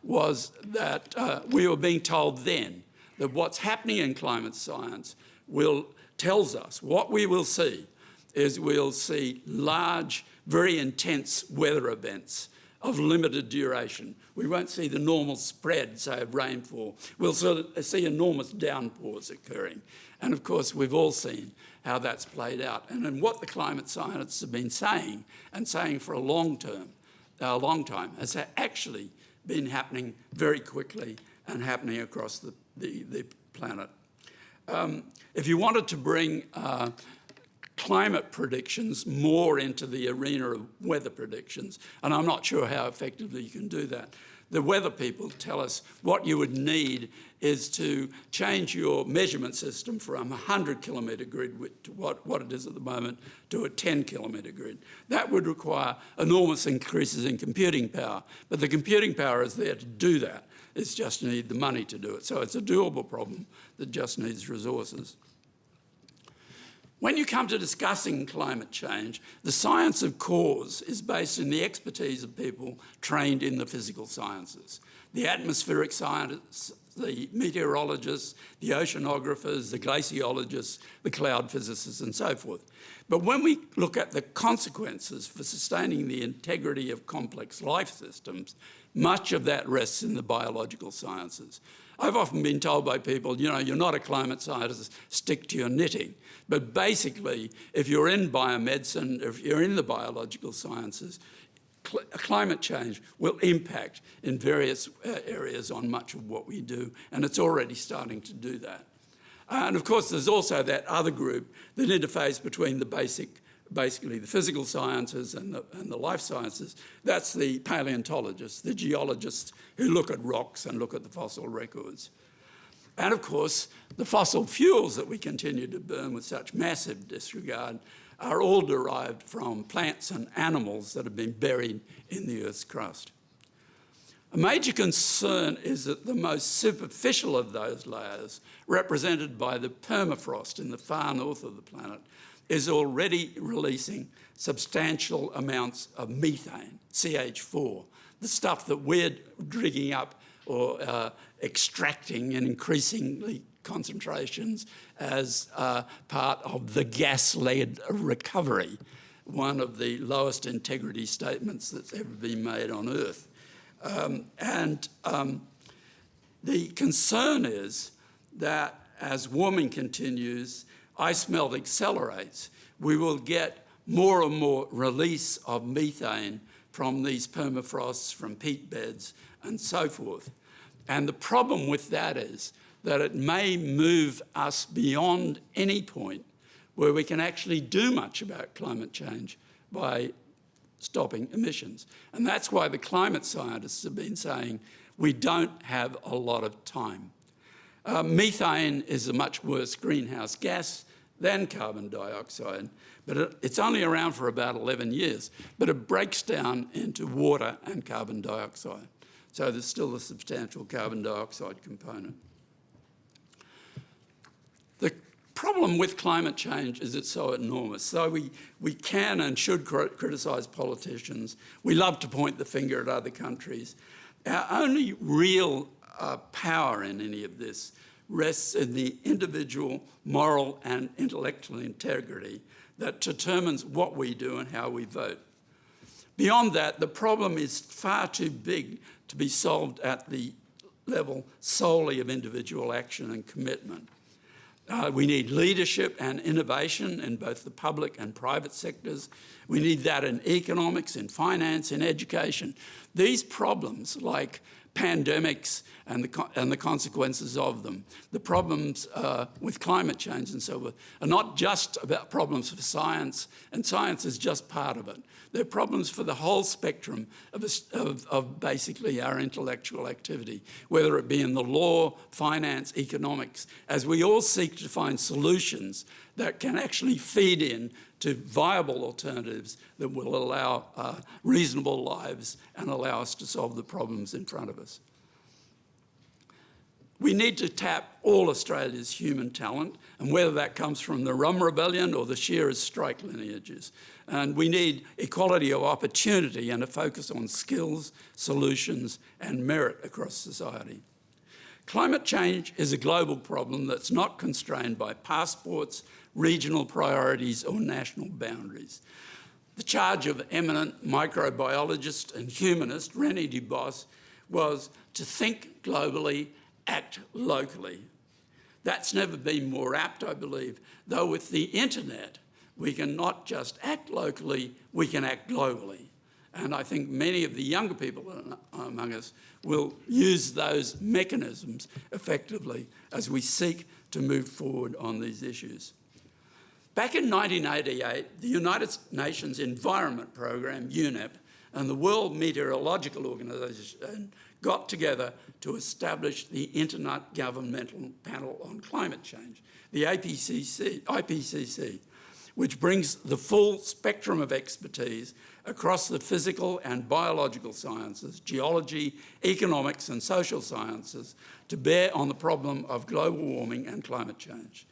was that we were being told then that what's happening in climate science tells us what we will see is we'll see large, very intense weather events of limited duration. We won't see the normal spread, say, of rainfall. We'll sort of see enormous downpours occurring. And of course, we've all seen how that's played out. And what the climate scientists have been saying, and saying for a long time, has actually been happening very quickly and happening across the planet. If you wanted to bring climate predictions more into the arena of weather predictions, and I'm not sure how effectively you can do that, the weather people tell us what you would need is to change your measurement system from a 100-kilometre grid, to what it is at the moment, to a 10-kilometre grid. That would require enormous increases in computing power, but the computing power is there to do that. It's just you need the money to do it. So it's a doable problem that just needs resources. When you come to discussing climate change, the science of cause is based in the expertise of people trained in the physical sciences. The atmospheric scientists, the meteorologists, the oceanographers, the glaciologists, the cloud physicists, and so forth. But when we look at the consequences for sustaining the integrity of complex life systems, much of that rests in the biological sciences. I've often been told by people, you know, you're not a climate scientist, stick to your knitting. But basically, if you're in biomedicine, if you're in the biological sciences, climate change will impact in various areas on much of what we do, and it's already starting to do that. And of course, there's also that other group that interface between the basically the physical sciences and the life sciences. That's the paleontologists, the geologists who look at rocks and look at the fossil records. And of course, the fossil fuels that we continue to burn with such massive disregard are all derived from plants and animals that have been buried in the Earth's crust. A major concern is that the most superficial of those layers, represented by the permafrost in the far north of the planet, is already releasing substantial amounts of methane, CH4, the stuff that we're digging up or extracting in increasingly concentrations as part of the gas-led recovery, one of the lowest integrity statements that's ever been made on Earth. The concern is that as warming continues, ice melt accelerates, we will get more and more release of methane from these permafrosts, from peat beds and so forth. And the problem with that is that it may move us beyond any point where we can actually do much about climate change by stopping emissions. And that's why the climate scientists have been saying we don't have a lot of time. Methane is a much worse greenhouse gas than carbon dioxide, but it's only around for about 11 years, but it breaks down into water and carbon dioxide. So there's still a substantial carbon dioxide component. The problem with climate change is it's so enormous. So we can and should criticise politicians. We love to point the finger at other countries. Our only real power in any of this rests in the individual moral and intellectual integrity that determines what we do and how we vote. Beyond that, the problem is far too big to be solved at the level solely of individual action and commitment. We need leadership and innovation in both the public and private sectors. We need that in economics, in finance, in education. These problems, like pandemics and the consequences of them, the problems with climate change and so forth, are not just about problems for science, and science is just part of it. They're problems for the whole spectrum of basically our intellectual activity, whether it be in the law, finance, economics, as we all seek to find solutions that can actually feed in to viable alternatives that will allow reasonable lives and allow us to solve the problems in front of us. We need to tap all Australia's human talent, and whether that comes from the Rum Rebellion or the Shearers strike lineages. And we need equality of opportunity and a focus on skills, solutions, and merit across society. Climate change is a global problem that's not constrained by passports, regional priorities, or national boundaries. The charge of eminent microbiologist and humanist René Dubos was to think globally, act locally. That's never been more apt, I believe, though with the internet, we can not just act locally, we can act globally. And I think many of the younger people among us will use those mechanisms effectively as we seek to move forward on these issues. Back in 1988, the United Nations Environment Programme, UNEP, and the World Meteorological Organization got together to establish the Intergovernmental Panel on Climate Change, the IPCC, which brings the full spectrum of expertise across the physical and biological sciences, geology, economics and social sciences to bear on the problem of global warming and climate change.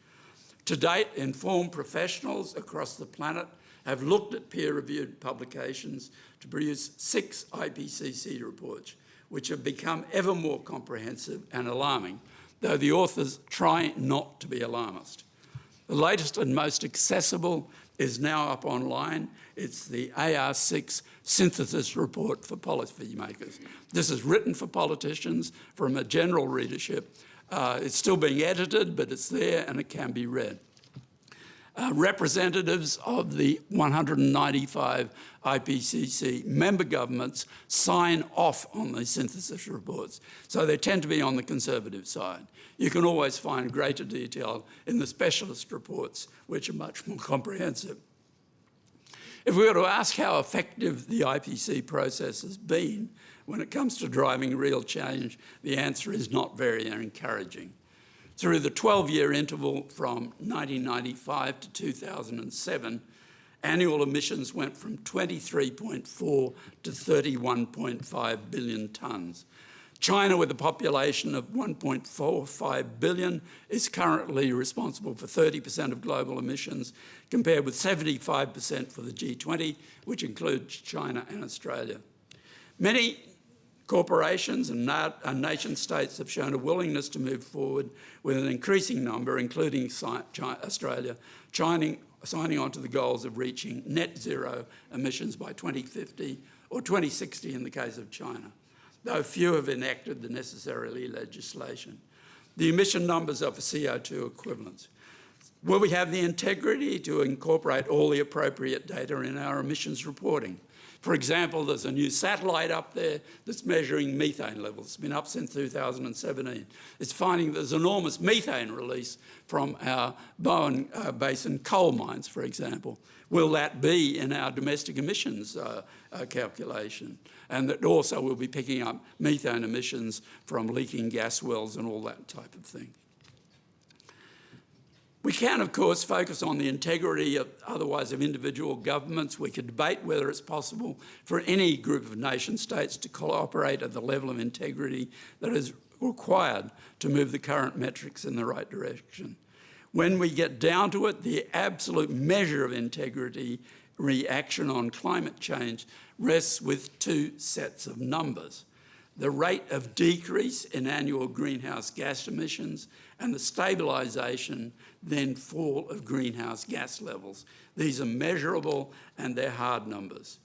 To date, informed professionals across the planet have looked at peer-reviewed publications to produce 6 IPCC reports, which have become ever more comprehensive and alarming, though the authors try not to be alarmist. The latest and most accessible is now up online. It's the AR6 Synthesis Report for Policymakers. This is written for politicians from a general readership. It's still being edited, but it's there and it can be read. Representatives of the 195 IPCC member governments sign off on these synthesis reports, so they tend to be on the conservative side. You can always find greater detail in the specialist reports, which are much more comprehensive. If we were to ask how effective the IPCC process has been when it comes to driving real change, the answer is not very encouraging. Through the 12-year interval from 1995 to 2007, annual emissions went from 23.4 to 31.5 billion tonnes. China, with a population of 1.45 billion, is currently responsible for 30% of global emissions, compared with 75% for the G20, which includes China and Australia. Many corporations and nation states have shown a willingness to move forward, with an increasing number, including Australia, signing on to the goals of reaching net zero emissions by 2050 or 2060 in the case of China, though few have enacted the necessary legislation. The emission numbers are for CO2 equivalents. Will we have the integrity to incorporate all the appropriate data in our emissions reporting? For example, there's a new satellite up there that's measuring methane levels. It's been up since 2017. It's finding there's enormous methane release from our Bowen Basin coal mines, for example. Will that be in our domestic emissions calculation? And that also will be picking up methane emissions from leaking gas wells and all that type of thing. We can, of course, focus on the integrity of individual governments. We could debate whether it's possible for any group of nation states to cooperate at the level of integrity that is required to move the current metrics in the right direction. When we get down to it, the absolute measure of integrity reaction on climate change rests with two sets of numbers: the rate of decrease in annual greenhouse gas emissions and the stabilisation, then fall of greenhouse gas levels. These are measurable and they're hard numbers.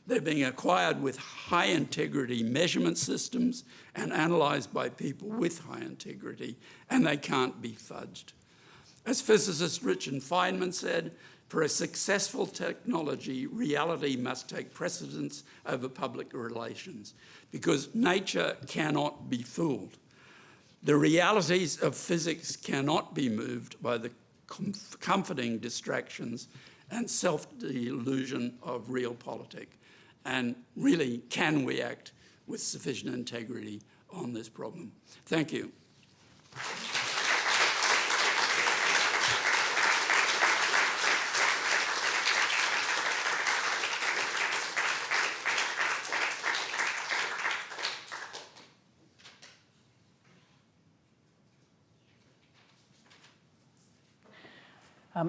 They're being acquired with high integrity measurement systems and analysed by people with high integrity, and they can't be fudged. As physicist Richard Feynman said, for a successful technology, reality must take precedence over public relations, because nature cannot be fooled. The realities of physics cannot be moved by the comforting distractions and self-delusion of realpolitik. And really, can we act with sufficient integrity on this problem? Thank you.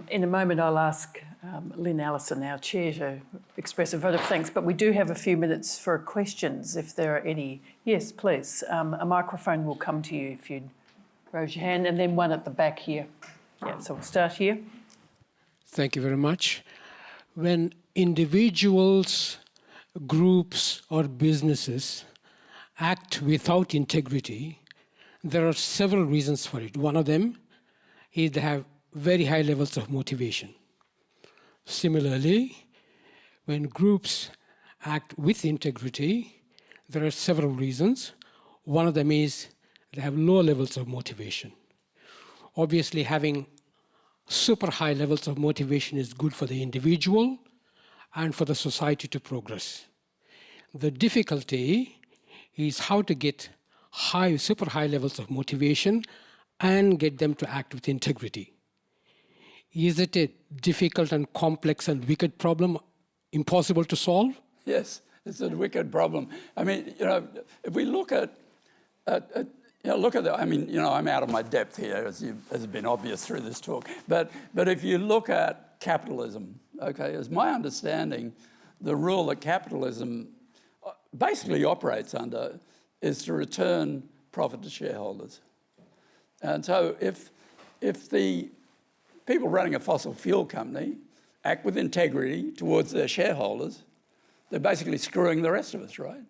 In a moment, I'll ask Lynn Allison, our chair, to express a vote of thanks, but we do have a few minutes for questions, if there are any. Yes, please. A microphone will come to you if you'd raise your hand, and then one at the back here. Yeah, so we'll start here. Thank you very much. When individuals, groups, or businesses act without integrity, there are several reasons for it. One of them is they have very high levels of motivation. Similarly, when groups act with integrity, there are several reasons. One of them is they have low levels of motivation. Obviously, having super high levels of motivation is good for the individual and for the society to progress. The difficulty is how to get super high levels of motivation and get them to act with integrity. Is it a difficult and complex and wicked problem, impossible to solve? Yes, it's a wicked problem. I mean, if we look at I'm out of my depth here, as has been obvious through this talk. But if you look at capitalism, okay, as my understanding, the rule that capitalism basically operates under is to return profit to shareholders. And so if the people running a fossil fuel company act with integrity towards their shareholders, they're basically screwing the rest of us, right?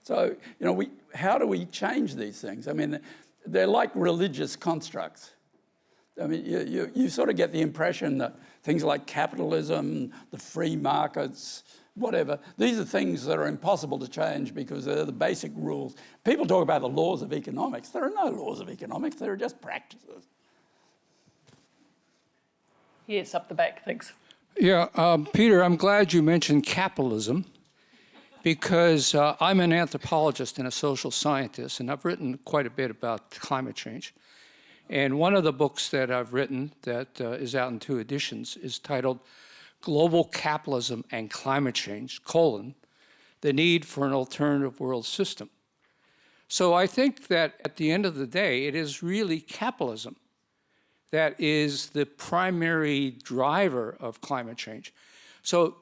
So, how do we change these things? I mean, they're like religious constructs. I mean, you sort of get the impression that things like capitalism, the free markets, whatever, these are things that are impossible to change because they're the basic rules. People talk about the laws of economics. There are no laws of economics. There are just practices. Yes, up the back, thanks. Yeah, Peter, I'm glad you mentioned capitalism because I'm an anthropologist and a social scientist, and I've written quite a bit about climate change. And one of the books that I've written that is out in 2 editions is titled Global Capitalism and Climate Change, the Need for an Alternative World System. So I think that at the end of the day, it is really capitalism that is the primary driver of climate change. So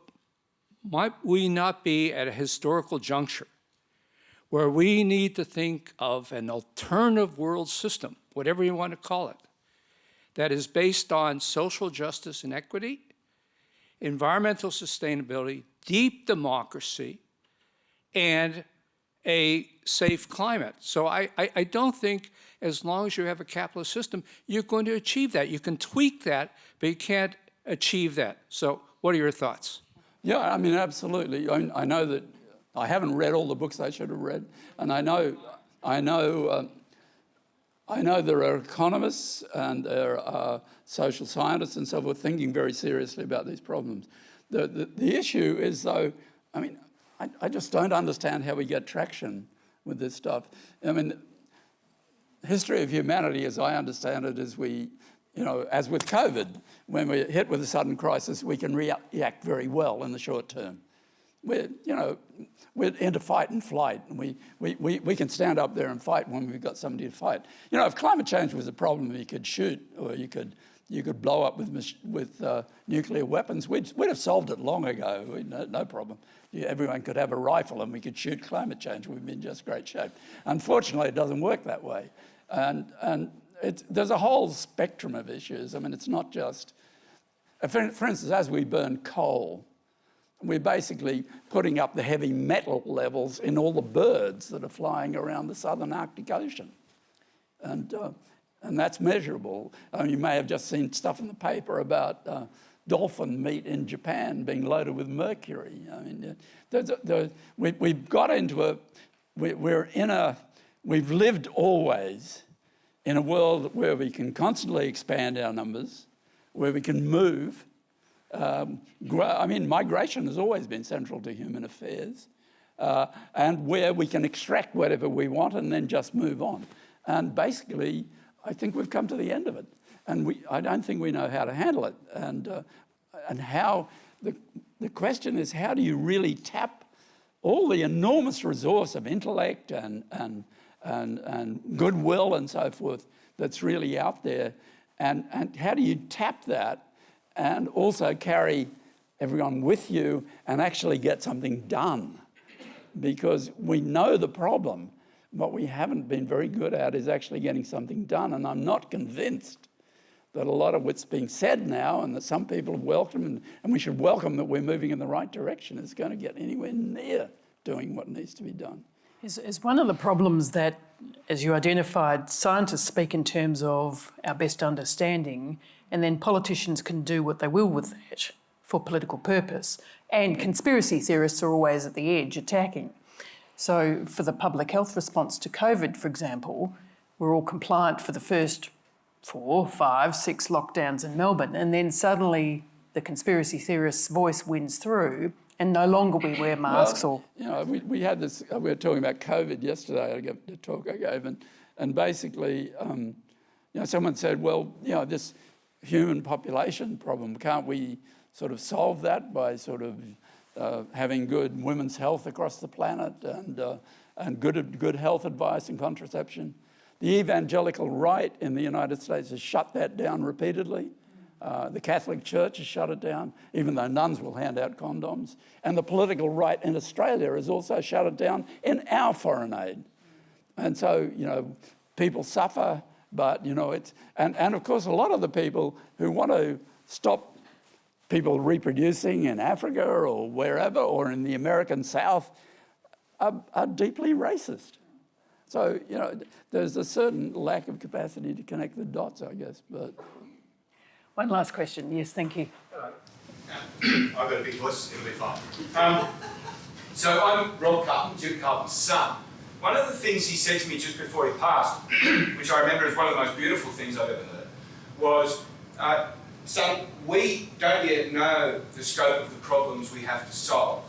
might we not be at a historical juncture where we need to think of an alternative world system, whatever you want to call it, that is based on social justice and equity, environmental sustainability, deep democracy, and a safe climate. So I don't think as long as you have a capitalist system, you're going to achieve that. You can tweak that, but you can't achieve that. So what are your thoughts? Yeah, I mean, absolutely. I know that I haven't read all the books I should have read, and I know there are economists and there are social scientists and so forth thinking very seriously about these problems. The issue is, though, I mean, I just don't understand how we get traction with this stuff. I mean, history of humanity, as I understand it, is as with COVID, when we're hit with a sudden crisis, we can react very well in the short term. We're into fight and flight, and we can stand up there and fight when we've got somebody to fight. If climate change was a problem you could shoot, or you could blow up with nuclear weapons, we'd have solved it long ago. No problem. Everyone could have a rifle and we could shoot climate change. We'd be in just great shape. Unfortunately, it doesn't work that way. And there's a whole spectrum of issues. I mean, it's not just... For instance, as we burn coal, we're basically putting up the heavy metal levels in all the birds that are flying around the southern Arctic Ocean. And that's measurable. You may have just seen stuff in the paper about dolphin meat in Japan being loaded with mercury. I mean, we've got into we've lived always in a world where we can constantly expand our numbers, where we can move. Migration has always been central to human affairs, and where we can extract whatever we want and then just move on. And basically, I think we've come to the end of it. And I don't think we know how to handle it. And how the question is, how do you really tap all the enormous resource of intellect and goodwill and so forth that's really out there, and how do you tap that and also carry everyone with you and actually get something done? Because we know the problem. What we haven't been very good at is actually getting something done, and I'm not convinced that a lot of what's being said now and that some people have welcomed, and we should welcome that we're moving in the right direction, is going to get anywhere near doing what needs to be done. Is one of the problems that, as you identified, scientists speak in terms of our best understanding, and then politicians can do what they will with that for political purpose, and conspiracy theorists are always at the edge attacking. So for the public health response to COVID, for example, we're all compliant for the first 4, 5, 6 lockdowns in Melbourne, and then suddenly the conspiracy theorist's voice wins through, and no longer we wear masks. We had this. We were talking about COVID yesterday. The talk I gave, and basically, someone said, well, this human population problem, can't we sort of solve that by sort of having good women's health across the planet and good health advice and contraception? The evangelical right in the United States has shut that down repeatedly. The Catholic Church has shut it down, even though nuns will hand out condoms. And the political right in Australia has also shut it down in our foreign aid. And so, people suffer, but, it's... And of course, a lot of the people who want to stop people reproducing in Africa or wherever, or in the American South, are deeply racist. So, there's a certain lack of capacity to connect the dots, I guess. But one last question. Yes, thank you. I've got a big voice, it'll be fine. So I'm Rob Carlton, Jim Carlton's son. One of the things he said to me just before he passed, which I remember as one of the most beautiful things I've ever heard, was, son, we don't yet know the scope of the problems we have to solve.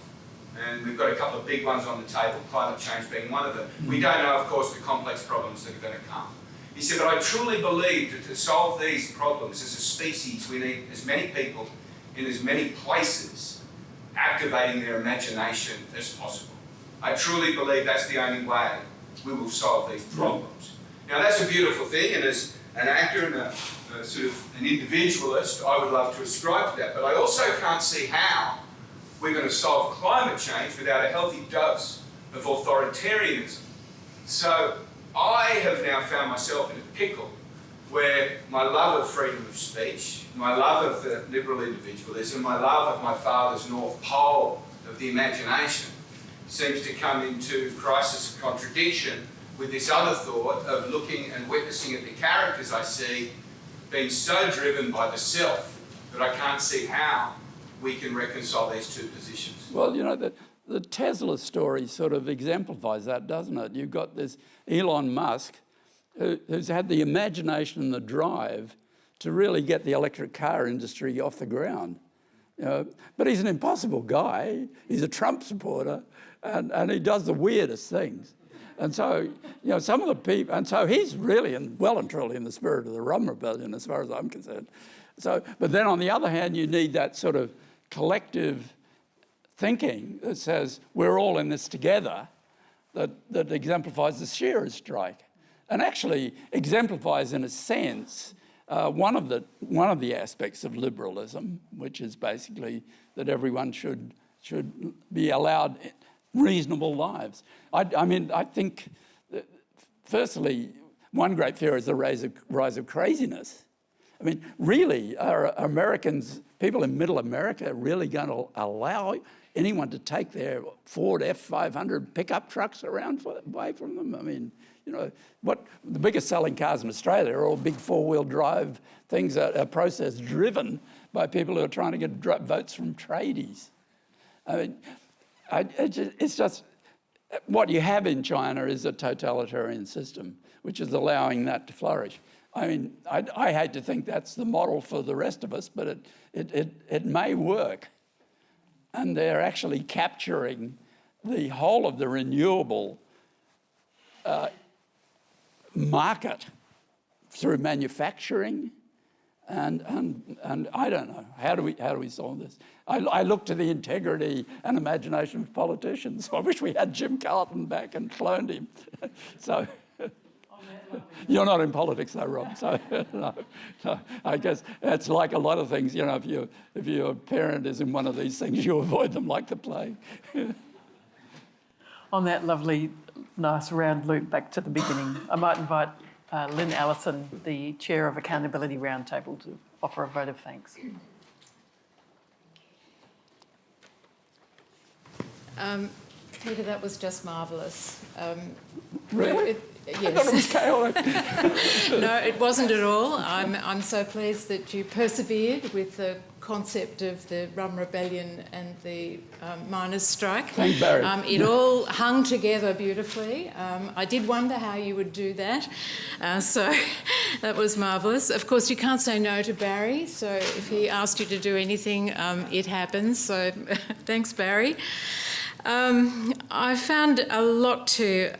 And we've got a couple of big ones on the table, climate change being one of them. We don't know, of course, the complex problems that are going to come. He said, but I truly believe that to solve these problems as a species, we need as many people in as many places activating their imagination as possible. I truly believe that's the only way we will solve these problems. Now that's a beautiful thing, and as an actor and a sort of an individualist, I would love to ascribe to that, but I also can't see how we're going to solve climate change without a healthy dose of authoritarianism. So I have now found myself in a pickle where my love of freedom of speech, my love of the liberal individualism, my love of my father's North Pole of the imagination seems to come into crisis of contradiction with this other thought of looking and witnessing at the characters I see being so driven by the self that I can't see how we can reconcile these two positions. Well, you know, the Tesla story sort of exemplifies that, doesn't it? You've got this Elon Musk who's had the imagination and the drive to really get the electric car industry off the ground. You know, but he's an impossible guy. He's a Trump supporter, and he does the weirdest things. And so, you know, some of the people, and so he's really well and truly in the spirit of the Rum Rebellion, as far as I'm concerned. So, but then on the other hand, you need that sort of collective thinking that says we're all in this together, that exemplifies the Shearers strike, and actually exemplifies, in a sense, one of the aspects of liberalism, which is basically that everyone should be allowed reasonable lives. I mean, I think, that firstly, one great fear is the rise of craziness. I mean, really, are Americans, people in middle America, really going to allow anyone to take their Ford F500 pickup trucks away from them? I mean, you know, the biggest selling cars in Australia are all big four-wheel drive things that are process driven by people who are trying to get votes from tradies. I mean, it's just, what you have in China is a totalitarian system, which is allowing that to flourish. I mean, I hate to think that's the model for the rest of us, but it may work. And they're actually capturing the whole of the renewable market through manufacturing, and I don't know, how do we solve this? I look to the integrity and imagination of politicians. I wish we had Jim Carlton back and cloned him. So you're not in politics though, Rob. So no, I guess it's like a lot of things. You know, if your parent is in one of these things, you avoid them like the plague. On that lovely, nice round loop back to the beginning, I might invite Lynn Allison, the Chair of Accountability Roundtable, to offer a vote of thanks. Peter, that was just marvellous. Really? Yes. I thought it was chaotic. No, it wasn't at all. I'm so pleased that you persevered with the concept of the Rum Rebellion and the miners' strike. Thank Barry. It all hung together beautifully. I did wonder how you would do that. So that was marvellous. Of course, you can't say no to Barry, so if he asked you to do anything, it happens. So thanks, Barry. I found a lot to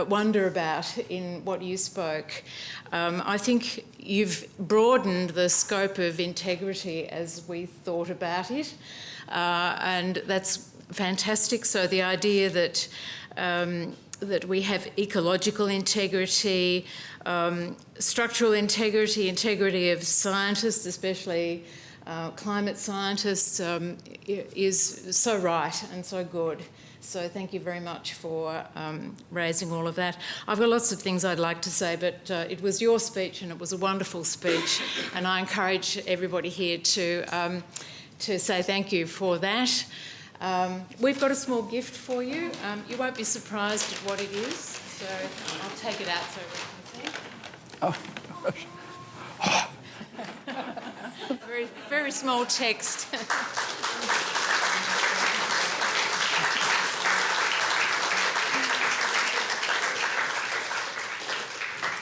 wonder about in what you spoke. I think you've broadened the scope of integrity as we thought about it, and that's fantastic. So the idea that that we have ecological integrity, structural integrity, integrity of scientists, especially climate scientists, is so right and so good. So thank you very much for raising all of that. I've got lots of things I'd like to say, but it was your speech and it was a wonderful speech, and I encourage everybody here to say thank you for that. We've got a small gift for you. You won't be surprised at what it is, so I'll take it out so we can see. Oh, gosh. Very, very small text.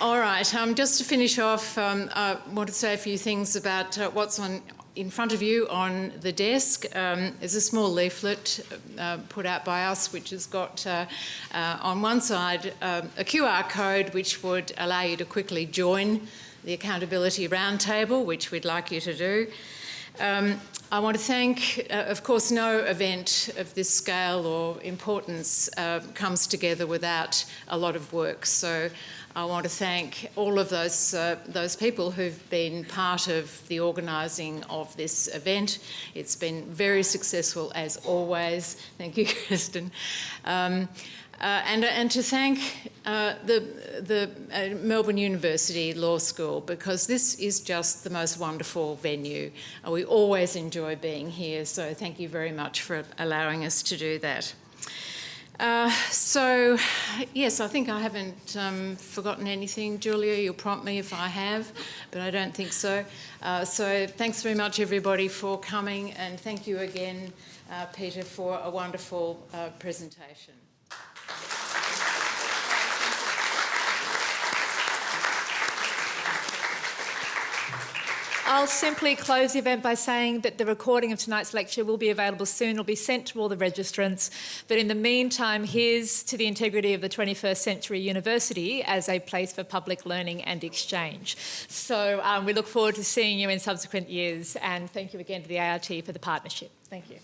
All right, just to finish off, I want to say a few things about what's on in front of you on the desk is a small leaflet put out by us, which has got on one side a QR code which would allow you to quickly join the Accountability Roundtable, which we'd like you to do. I want to thank, of course, no event of this scale or importance comes together without a lot of work. So I want to thank all of those people who've been part of the organising of this event. It's been very successful as always. Thank you, Kristen. And to thank the Melbourne University Law School, because this is just the most wonderful venue. We always enjoy being here, so thank you very much for allowing us to do that. So, yes, I think I haven't forgotten anything. Julia, you'll prompt me if I have, but I don't think so. So thanks very much, everybody, for coming, and thank you again, Peter, for a wonderful presentation. I'll simply close the event by saying that the recording of tonight's lecture will be available soon. It'll be sent to all the registrants. But in the meantime, here's to the integrity of the 21st Century University as a place for public learning and exchange. So we look forward to seeing you in subsequent years. And thank you again to the ART for the partnership. Thank you.